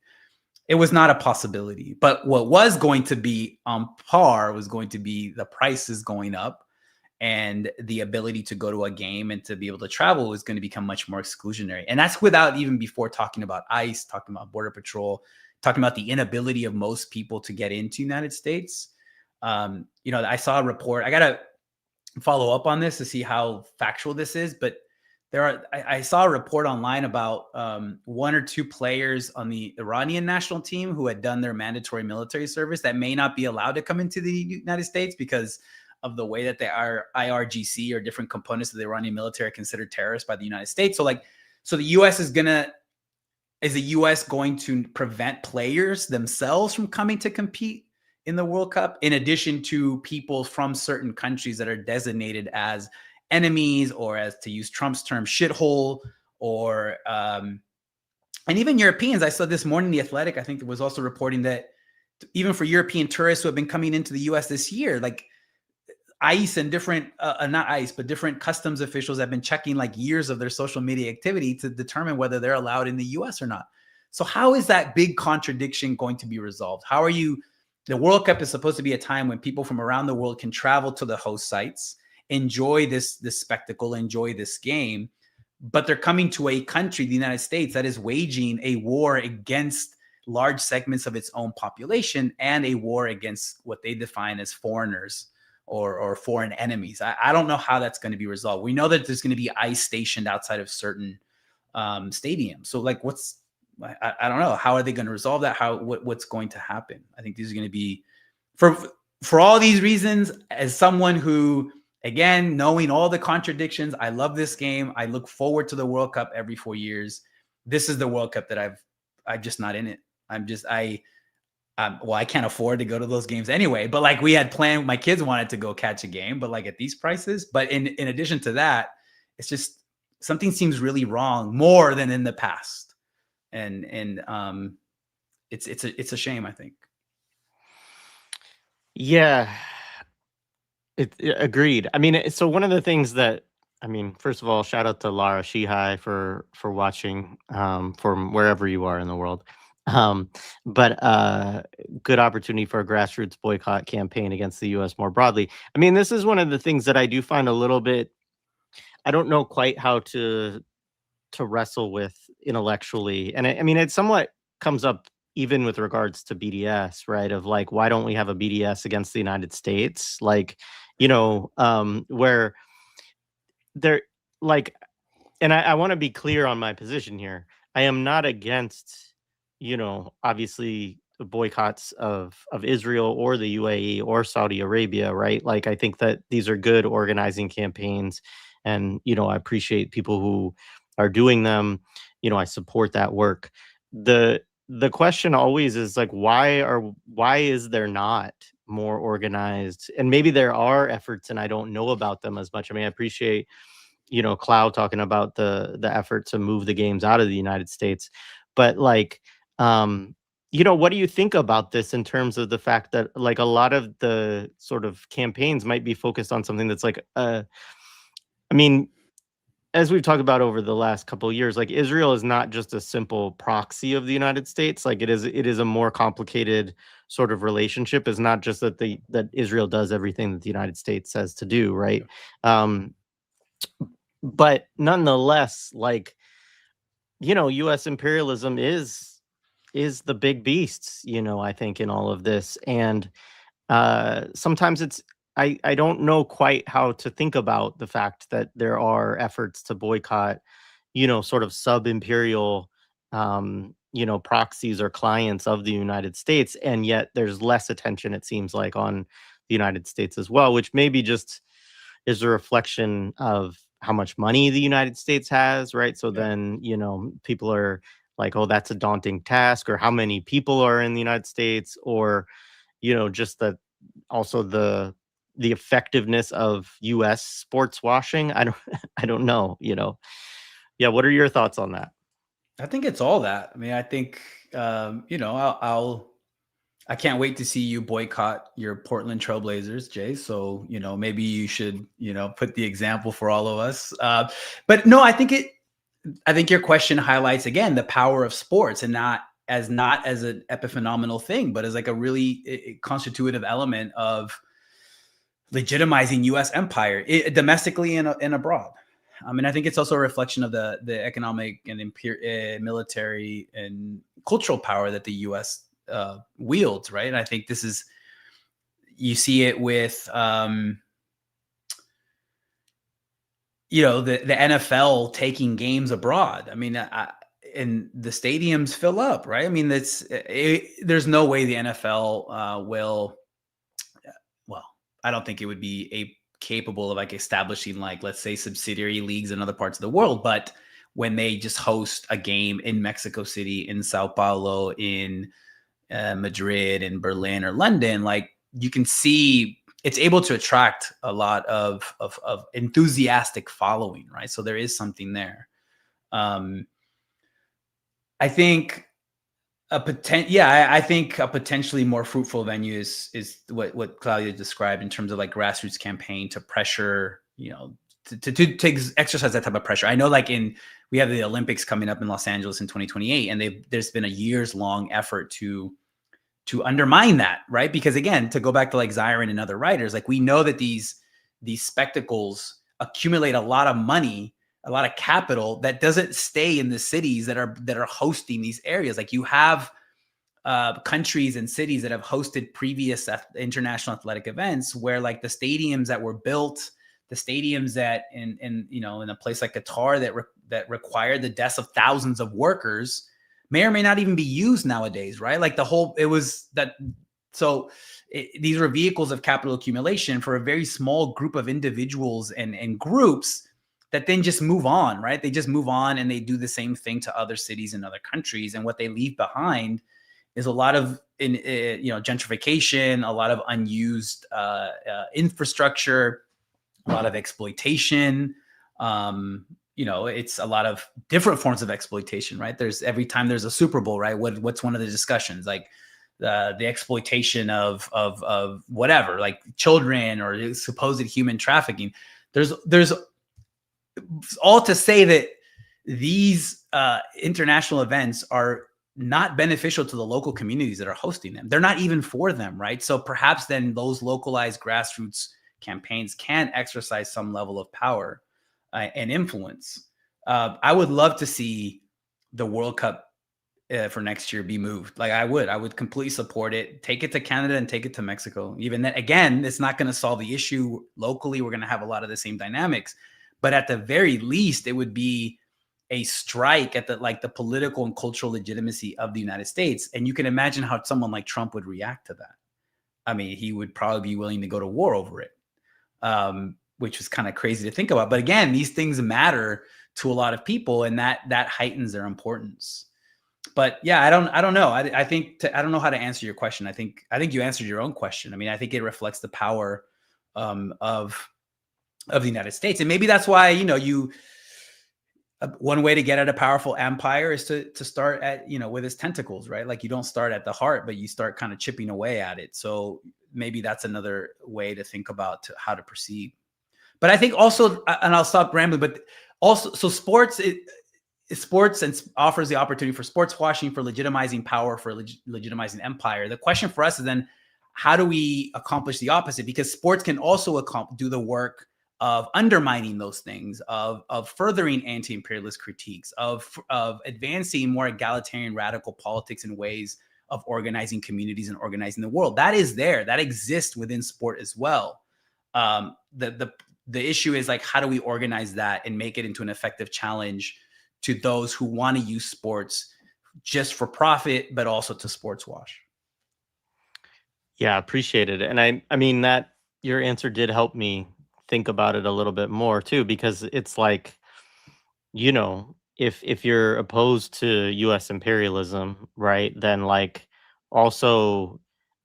It was not a possibility. But what was going to be on par was going to be the prices going up, and the ability to go to a game and to be able to travel is going to become much more exclusionary. And that's without even before talking about ICE, talking about Border Patrol, talking about the inability of most people to get into the United States. I saw a report. I got to follow up on this to see how factual this is, but I saw a report online about one or two players on the Iranian national team who had done their mandatory military service that may not be allowed to come into the United States because of the way that they are IRGC or different components of the Iranian military are considered terrorists by the United States. So the U.S. is the U.S. going to prevent players themselves from coming to compete in the World Cup, in addition to people from certain countries that are designated as enemies, or, as to use Trump's term, shithole, or and even Europeans. I saw this morning, The Athletic, I think, was also reporting that even for European tourists who have been coming into the US this year, like ICE and different, not ICE, but different customs officials have been checking like years of their social media activity to determine whether they're allowed in the US or not. So how is that big contradiction going to be resolved? How are you? The World Cup is supposed to be a time when people from around the world can travel to the host sites, enjoy this spectacle, enjoy this game, but they're coming to a country, the United States, that is waging a war against large segments of its own population, and a war against what they define as foreigners or foreign enemies. I don't know how that's going to be resolved. We know that there's going to be ICE stationed outside of certain stadiums. So like, I don't know. How are they going to resolve that? What's going to happen? I think these are going to be, for all these reasons, as someone who, again, knowing all the contradictions, I love this game. I look forward to the World Cup every 4 years. This is the World Cup that I'm just not in it. Well, I can't afford to go to those games anyway, but like we had planned, my kids wanted to go catch a game, but like at these prices. But in addition to that, it's just something seems really wrong more than in the past. And it's a shame, I think. Yeah, agreed. I mean, so one of the things that, I mean, first of all, shout out to Lara Shihai for watching from wherever you are in the world. But good opportunity for a grassroots boycott campaign against the U.S. more broadly. I mean, this is one of the things that I do find a little bit, I don't know quite how to wrestle with intellectually. And I mean, it somewhat comes up even with regards to BDS, right? Of like, why don't we have a BDS against the United States? Like, where they're like, and I want to be clear on my position here. I am not against, obviously the boycotts of Israel or the UAE or Saudi Arabia, right? Like, I think that these are good organizing campaigns, and I appreciate people who are doing them. I support that work. The question always is like, why is there not more organized? And maybe there are efforts and I don't know about them as much. I mean, I appreciate Cloud talking about the effort to move the games out of the United States, but like, what do you think about this in terms of the fact that like a lot of the sort of campaigns might be focused on something that's like, I mean, as we've talked about over the last couple of years, like Israel is not just a simple proxy of the United States. Like it is a more complicated sort of relationship. It's not just that Israel does everything that the United States says to do, right? But nonetheless, like, U.S. imperialism is the big beasts, I think, in all of this. And sometimes I don't know quite how to think about the fact that there are efforts to boycott, sort of sub-imperial, proxies or clients of the United States. And yet there's less attention, it seems like, on the United States as well, which maybe just is a reflection of how much money the United States has, right? So then, people are like, oh, that's a daunting task, or how many people are in the United States, or, just that also the effectiveness of US sports washing. I don't know, Yeah, what are your thoughts on that? I think it's all that. I mean, I think I can't wait to see you boycott your Portland Trailblazers, Jay. So, maybe you should, put the example for all of us. But no, I think your question highlights again the power of sports, and not as an epiphenomenal thing, but as like a really constitutive element of legitimizing U.S. empire domestically and abroad. I mean, I think it's also a reflection of the economic and military and cultural power that the U.S. Wields, right? And I think you see it with, the NFL taking games abroad. I mean, and the stadiums fill up, right? I mean, there's no way the NFL will. Well, I don't think it would be capable of like establishing, like, let's say, subsidiary leagues in other parts of the world, but when they just host a game in Mexico City, in Sao Paulo, in Madrid and Berlin or London, like you can see it's able to attract a lot of enthusiastic following, right? So there is something there. I think I think a potentially more fruitful venue is what Claudia described in terms of like grassroots campaign to pressure, to exercise that type of pressure. I know, like we have the Olympics coming up in Los Angeles in 2028, and there's been a years long effort to undermine that, right? Because again, to go back to like Zirin and other writers, like we know that these spectacles accumulate a lot of money, a lot of capital that doesn't stay in the cities that are hosting these areas. Like you have countries and cities that have hosted previous international athletic events where like the stadiums that were built, the stadiums that in a place like Qatar that required the deaths of thousands of workers may or may not even be used nowadays, right? Like these were vehicles of capital accumulation for a very small group of individuals and groups that then just move on, right? They just move on and they do the same thing to other cities and other countries. And what they leave behind is a lot of gentrification, a lot of unused infrastructure, a lot of exploitation. It's a lot of different forms of exploitation, right? Every time there's a Super Bowl, right? What's one of the discussions? Like the exploitation of whatever, like children or supposed human trafficking. There's all to say that these international events are not beneficial to the local communities that are hosting them. They're not even for them, right? So perhaps then those localized grassroots campaigns can exercise some level of power and influence. I would love to see the World Cup for next year be moved. Like I would completely support it. Take it to Canada and take it to Mexico. Even then, again, it's not going to solve the issue locally. We're going to have a lot of the same dynamics, but at the very least, it would be a strike at the political and cultural legitimacy of the United States. And you can imagine how someone like Trump would react to that. I mean, he would probably be willing to go to war over it, which is kind of crazy to think about. But again, these things matter to a lot of people, and that heightens their importance. But yeah, I don't know. I think I don't know how to answer your question. I think you answered your own question. I mean, I think it reflects the power of the United States, and maybe that's why one way to get at a powerful empire is to start at with its tentacles, right? Like you don't start at the heart, but you start kind of chipping away at it. So maybe that's another way to think about how to proceed. But I think also, and I'll stop rambling, but also, so sports and offers the opportunity for sports washing, for legitimizing power, for legitimizing empire. The question for us is then, how do we accomplish the opposite? Because sports can also do the work of undermining those things, of furthering anti-imperialist critiques, of advancing more egalitarian radical politics and ways of organizing communities and organizing the world. That is there. That exists within sport as well. The issue is like, how do we organize that and make it into an effective challenge to those who want to use sports just for profit, but also to sports wash? Yeah, appreciate it. And I mean that your answer did help me think about it a little bit more too, because it's like, if you're opposed to US imperialism, right, then like also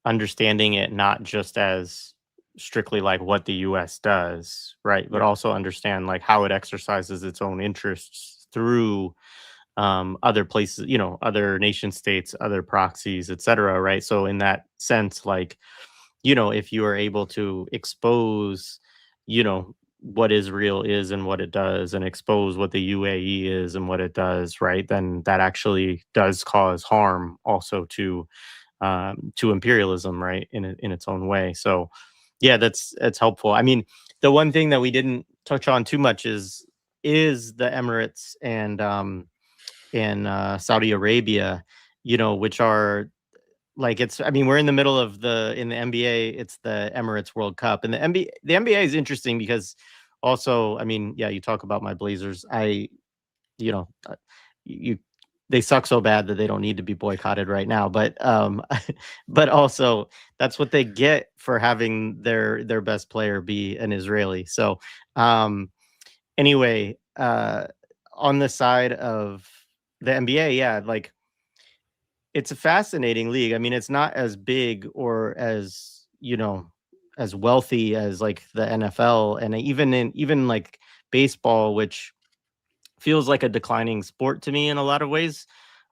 understanding it not just as strictly like what the US does, right, but also understand like how it exercises its own interests through other places, other nation states, other proxies, etc. Right. So in that sense, like, if you are able to expose, what Israel is and what it does, and expose what the UAE is and what it does, right, then that actually does cause harm also to imperialism, right, in its own way. So yeah, that's helpful. I mean, the one thing that we didn't touch on too much is the Emirates and Saudi Arabia, which are like, I mean, we're in the middle of in the NBA, it's the Emirates World Cup. And the NBA is interesting because also, I mean, yeah, you talk about my Blazers. You know, you they suck so bad that they don't need to be boycotted right now. But but also that's what they get for having their best player be an Israeli. So anyway, on the side of the NBA, yeah, like it's a fascinating league. I mean, it's not as big or as, as wealthy as like the NFL, and even like baseball, which feels like a declining sport to me in a lot of ways.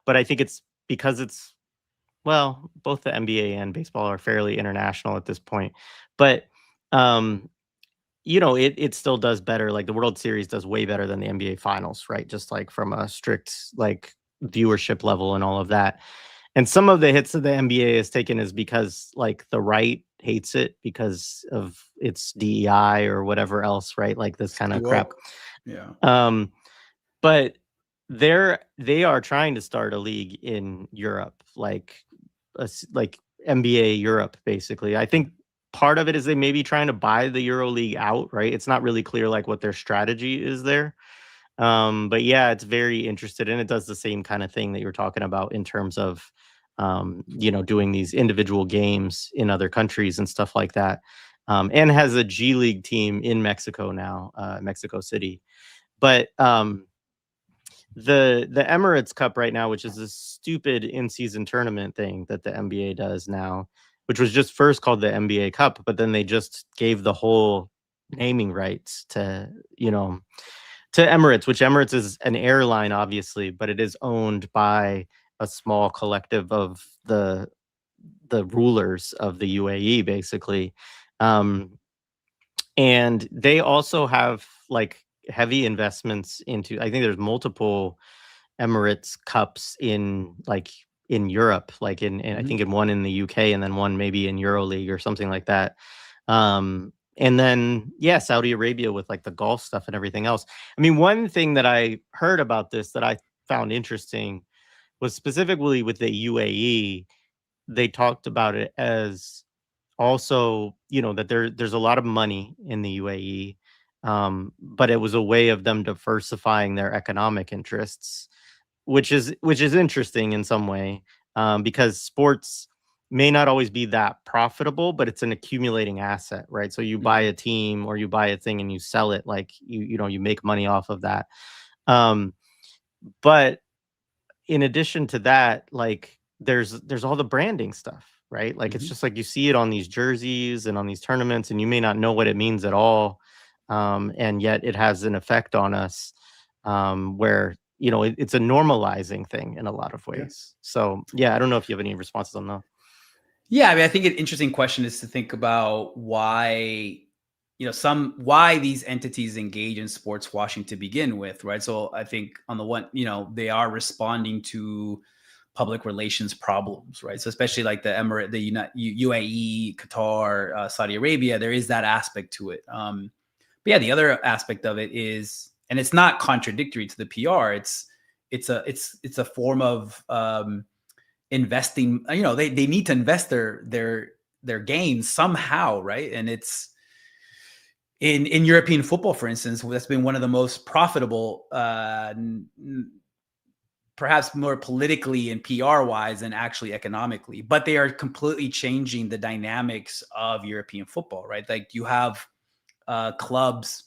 But I think it's because it's, well, both the NBA and baseball are fairly international at this point. But um it still does better. Like the World Series does way better than the NBA Finals, right? Just like from a strict like viewership level and all of that. And some of the hits that the NBA has taken is because like the right hates it because of its DEI or whatever else, right? Like this kind Too of crap. woke. Yeah. Um, but they are trying to start a league in Europe, like like NBA Europe, basically. I think part of it is they may be trying to buy the Euro League out, right? It's not really clear like what their strategy is there. But yeah, it's very interested, and it does the same kind of thing that you're talking about in terms of doing these individual games in other countries and stuff like that. And has a G League team in Mexico now, Mexico City. But the Emirates Cup right now, which is a stupid in-season tournament thing that the NBA does now, which was just first called the NBA Cup, but then they just gave the whole naming rights to Emirates, which Emirates is an airline, obviously, but it is owned by a small collective of the rulers of the UAE, basically. Um, and they also have like heavy investments into, I think there's multiple Emirates Cups in Europe, like in I think in one in the UK and then one maybe in EuroLeague or something like that. And then yeah, Saudi Arabia with like the golf stuff and everything else. I mean, one thing that I heard about this that I found interesting was specifically with the UAE. They talked about it as also, that there's a lot of money in the UAE, but it was a way of them diversifying their economic interests, which is interesting in some way, because sports may not always be that profitable, but it's an accumulating asset, right? So you buy a team or you buy a thing and you sell it, like you make money off of that. Um, but in addition to that, like there's all the branding stuff, right? Like it's just like you see it on these jerseys and on these tournaments, and you may not know what it means at all, and yet it has an effect on us, where it's a normalizing thing in a lot of Yeah. ways. So yeah, I don't know if you have any responses on that. Yeah, I mean, I think an interesting question is to think about why, why these entities engage in sports washing to begin with, right? So I think on the one, they are responding to public relations problems, right? So especially like the Emirate, the UAE, Qatar, Saudi Arabia, there is that aspect to it. But yeah, the other aspect of it is, and it's not contradictory to the PR. It's a form of investing. They need to invest their gains somehow, right? And it's in European football, for instance, that's been one of the most profitable, perhaps more politically and PR wise than actually economically. But they are completely changing the dynamics of European football, right? Like you have clubs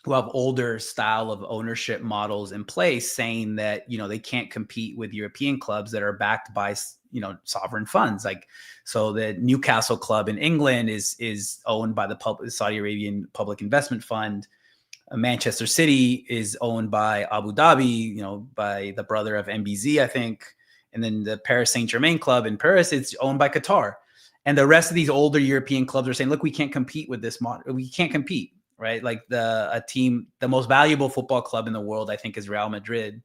who have older style of ownership models in place saying that, they can't compete with European clubs that are backed by, sovereign funds. Like, so the Newcastle club in England is owned by the Saudi Arabian Public Investment Fund. Manchester City is owned by Abu Dhabi, by the brother of MBZ, I think. And then the Paris Saint-Germain club in Paris, it's owned by Qatar. And the rest of these older European clubs are saying, look, we can't compete with this model. We can't compete. Right? Like the most valuable football club in the world, I think, is Real Madrid,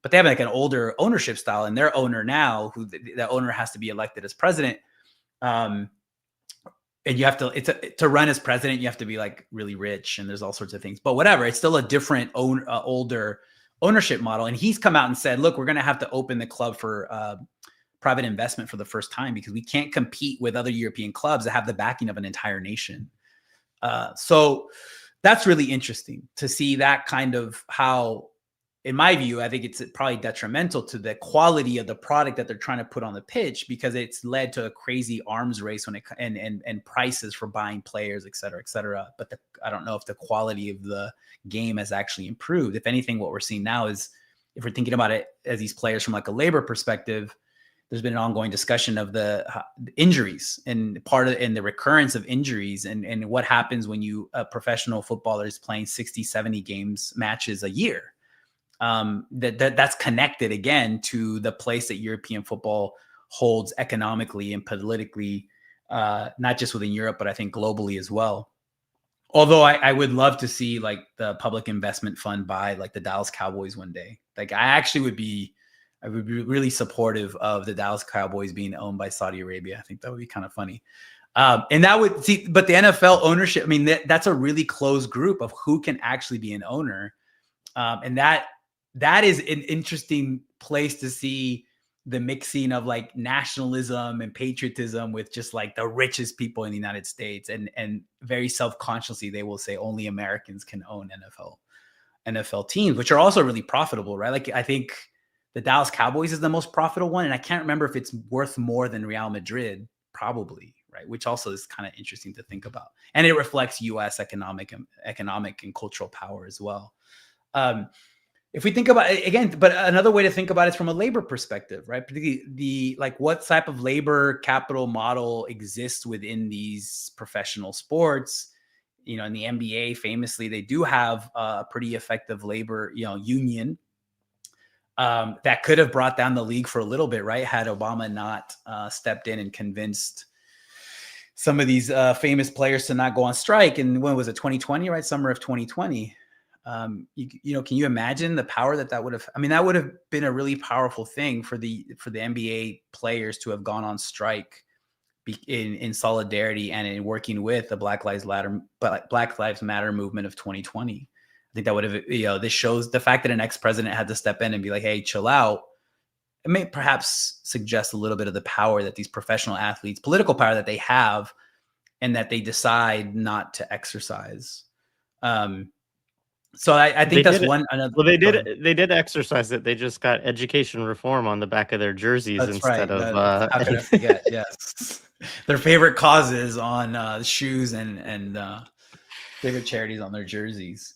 but they have like an older ownership style, and their owner now, who the owner has to be elected as president. And you have to run as president, you have to be like really rich, and there's all sorts of things, but whatever, it's still a different older ownership model. And he's come out and said, look, we're going to have to open the club for private investment for the first time because we can't compete with other European clubs that have the backing of an entire nation. So that's really interesting to see that kind of how, in my view, I think it's probably detrimental to the quality of the product that they're trying to put on the pitch, because it's led to a crazy arms race and prices for buying players, et cetera, et cetera. But I don't know if the quality of the game has actually improved. If anything, what we're seeing now is, if we're thinking about it as these players from like a labor perspective, there's been an ongoing discussion of the injuries and the recurrence of injuries and what happens when a professional footballer is playing 60, 70 matches a year. That's connected again to the place that European football holds economically and politically, not just within Europe, but I think globally as well. Although I would love to see like the public investment fund buy like the Dallas Cowboys one day. Like I would be really supportive of the Dallas Cowboys being owned by Saudi Arabia. I think that would be kind of funny. And that would see, but the NFL ownership, I mean, that's a really close group of who can actually be an owner. And that is an interesting place to see the mixing of like nationalism and patriotism with just like the richest people in the United States. And very self-consciously, they will say only Americans can own NFL teams, which are also really profitable, right? Like I think the Dallas Cowboys is the most profitable one. And I can't remember if it's worth more than Real Madrid, probably, right? Which also is kind of interesting to think about. And it reflects US economic and cultural power as well. If we think about it again, but another way to think about it is from a labor perspective, right? Particularly like what type of labor capital model exists within these professional sports. You know, in the NBA, famously, they do have a pretty effective labor, union that could have brought down the league for a little bit, right? Had Obama not stepped in and convinced some of these famous players to not go on strike. And when was it, 2020, right? Summer of 2020. Can you imagine the power that would have? I mean, that would have been a really powerful thing for the NBA players to have gone on strike in solidarity and in working with the Black Lives Matter movement of 2020. I think that would have, this shows the fact that an ex-president had to step in and be like, hey, chill out. It may perhaps suggest a little bit of the power that these professional athletes, political power that they have, and that they decide not to exercise. So I think that's one. Well, they did exercise it. They just got education reform on the back of their jerseys instead of. How could I forget? Yes, their favorite causes on shoes and favorite charities on their jerseys.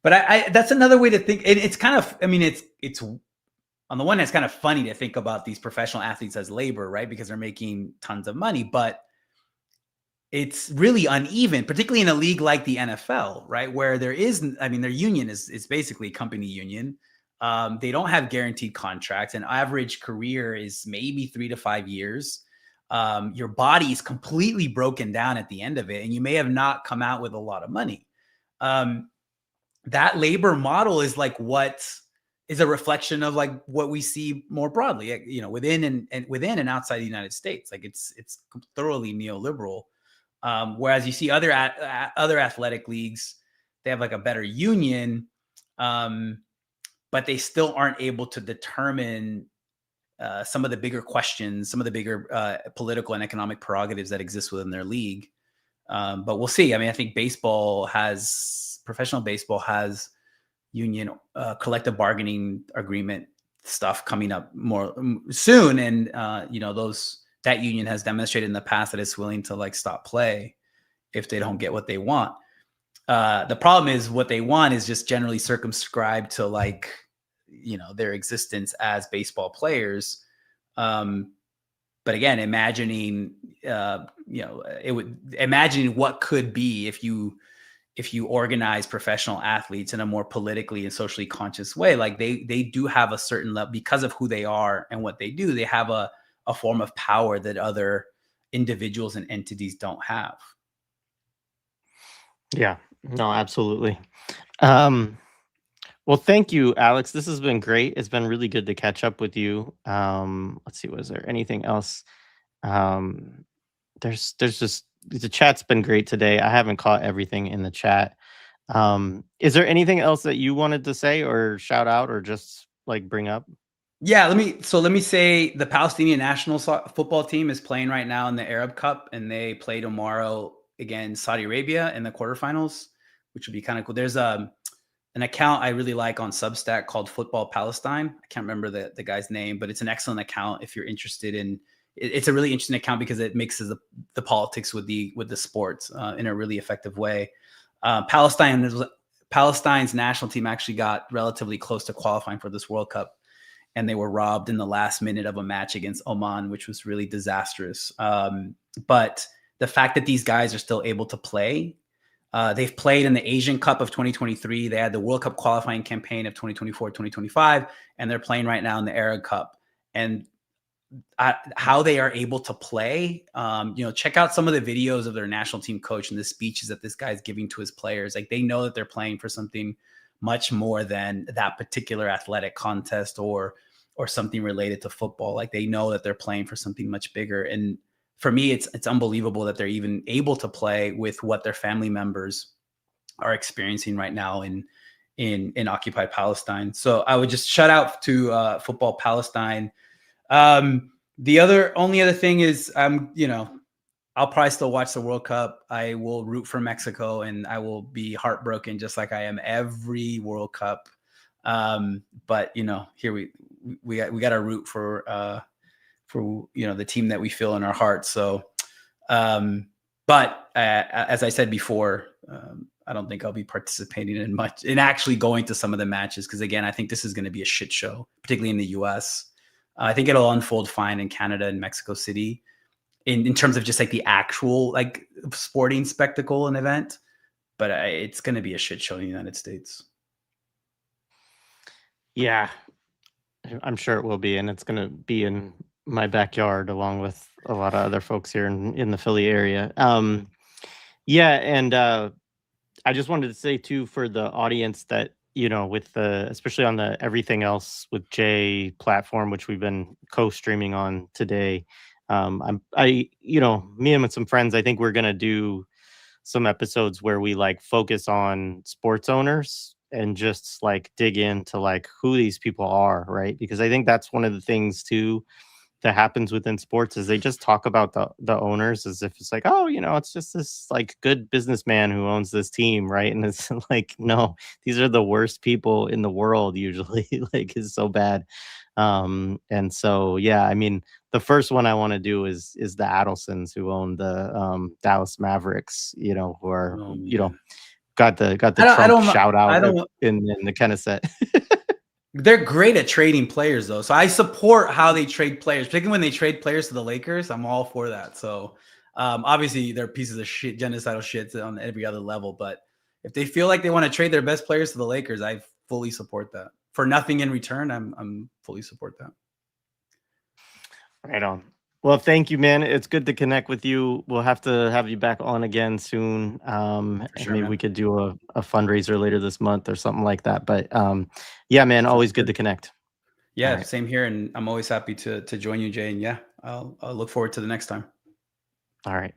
But that's another way to think. And it's kind of, I mean, it's on the one hand, it's kind of funny to think about these professional athletes as labor, right? Because they're making tons of money, but it's really uneven, particularly in a league like the NFL, right? Where their union is basically a company union. They don't have guaranteed contracts. An average career is maybe 3 to 5 years. Your body is completely broken down at the end of it, and you may have not come out with a lot of money. That labor model is like what is a reflection of like what we see more broadly, within and outside the United States. Like it's thoroughly neoliberal. Whereas you see other athletic leagues, they have like a better union, but they still aren't able to determine some of the bigger questions, some of the bigger political and economic prerogatives that exist within their league. But we'll see. I mean, I think professional baseball has union collective bargaining agreement stuff coming up more soon. And, that union has demonstrated in the past that it's willing to like stop play if they don't get what they want. The problem is what they want is just generally circumscribed to like, their existence as baseball players. But again, imagining what could be if you organize professional athletes in a more politically and socially conscious way. Like they do have a certain level because of who they are and what they do. They have a form of power that other individuals and entities don't have. Yeah, no, absolutely. Well, thank you, Alex. This has been great. It's been really good to catch up with you. Let's see, was there anything else? There's just, the chat's been great today. I haven't caught everything in the chat. Is there anything else that you wanted to say or shout out or just like bring up? Yeah, let me say the Palestinian national football team is playing right now in the Arab Cup, and they play tomorrow against Saudi Arabia in the quarterfinals, which would be kind of cool. There's an account I really like on Substack called Football Palestine. I can't remember the guy's name, but it's an excellent account if you're interested in. It's a really interesting account because it mixes the politics with the sports in a really effective way. Palestine's national team actually got relatively close to qualifying for this World Cup. and they were robbed in the last minute of a match against Oman, which was really disastrous. But the fact that these guys are still able to play, they've played in the Asian Cup of 2023. They had the World Cup qualifying campaign of 2024, 2025, and they're playing right now in the Arab Cup. And how they are able to play, check out some of the videos of their national team coach and the speeches that this guy's giving to his players. Like, they know that they're playing for something much more than that particular athletic contest or something related to football. Like, they know that they're playing for something much bigger. And for me, it's unbelievable that they're even able to play with what their family members are experiencing right now in occupied Palestine. So I would just shout out to Football Palestine. The only other thing is, I'll probably still watch the World Cup. I will root for Mexico, and I will be heartbroken just like I am every World Cup. But here we got to root for the team that we feel in our hearts. So, but as I said before, I don't think I'll be participating in actually going to some of the matches, because again, I think this is going to be a shit show, particularly in the U.S. I think it'll unfold fine in Canada and Mexico City in terms of just like the actual like sporting spectacle and event, but it's going to be a shit show in the United States. Yeah, I'm sure it will be, and it's going to be in my backyard along with a lot of other folks here in the Philly area. Yeah, and I just wanted to say too, for the audience, that with the, especially on the Everything Else with Jay platform, which we've been co-streaming on today, me and some friends, I think we're gonna do some episodes where we like focus on sports owners and just like dig into like who these people are, right? Because I think that's one of the things too that happens within sports, is they just talk about the owners as if it's like, oh, it's just this like good businessman who owns this team, right? And it's like, no, these are the worst people in the world usually. Like, it's so bad. And so yeah, I mean, the first one I want to do is the Adelsons, who own the Dallas Mavericks, who are got the Trump shout out in the Knesset. They're great at trading players, though. So I support how they trade players, particularly when they trade players to the Lakers. I'm all for that. So obviously, they're pieces of shit, genocidal shit on every other level. But if they feel like they want to trade their best players to the Lakers, I fully support that. For nothing in return, I'm fully support that. Right on. Well, thank you, man. It's good to connect with you. We'll have to have you back on again soon. And maybe we could do a fundraiser later this month or something like that. But yeah, man, always good to connect. Yeah, same here. And I'm always happy to join you, Jay. And yeah, I'll look forward to the next time. All right.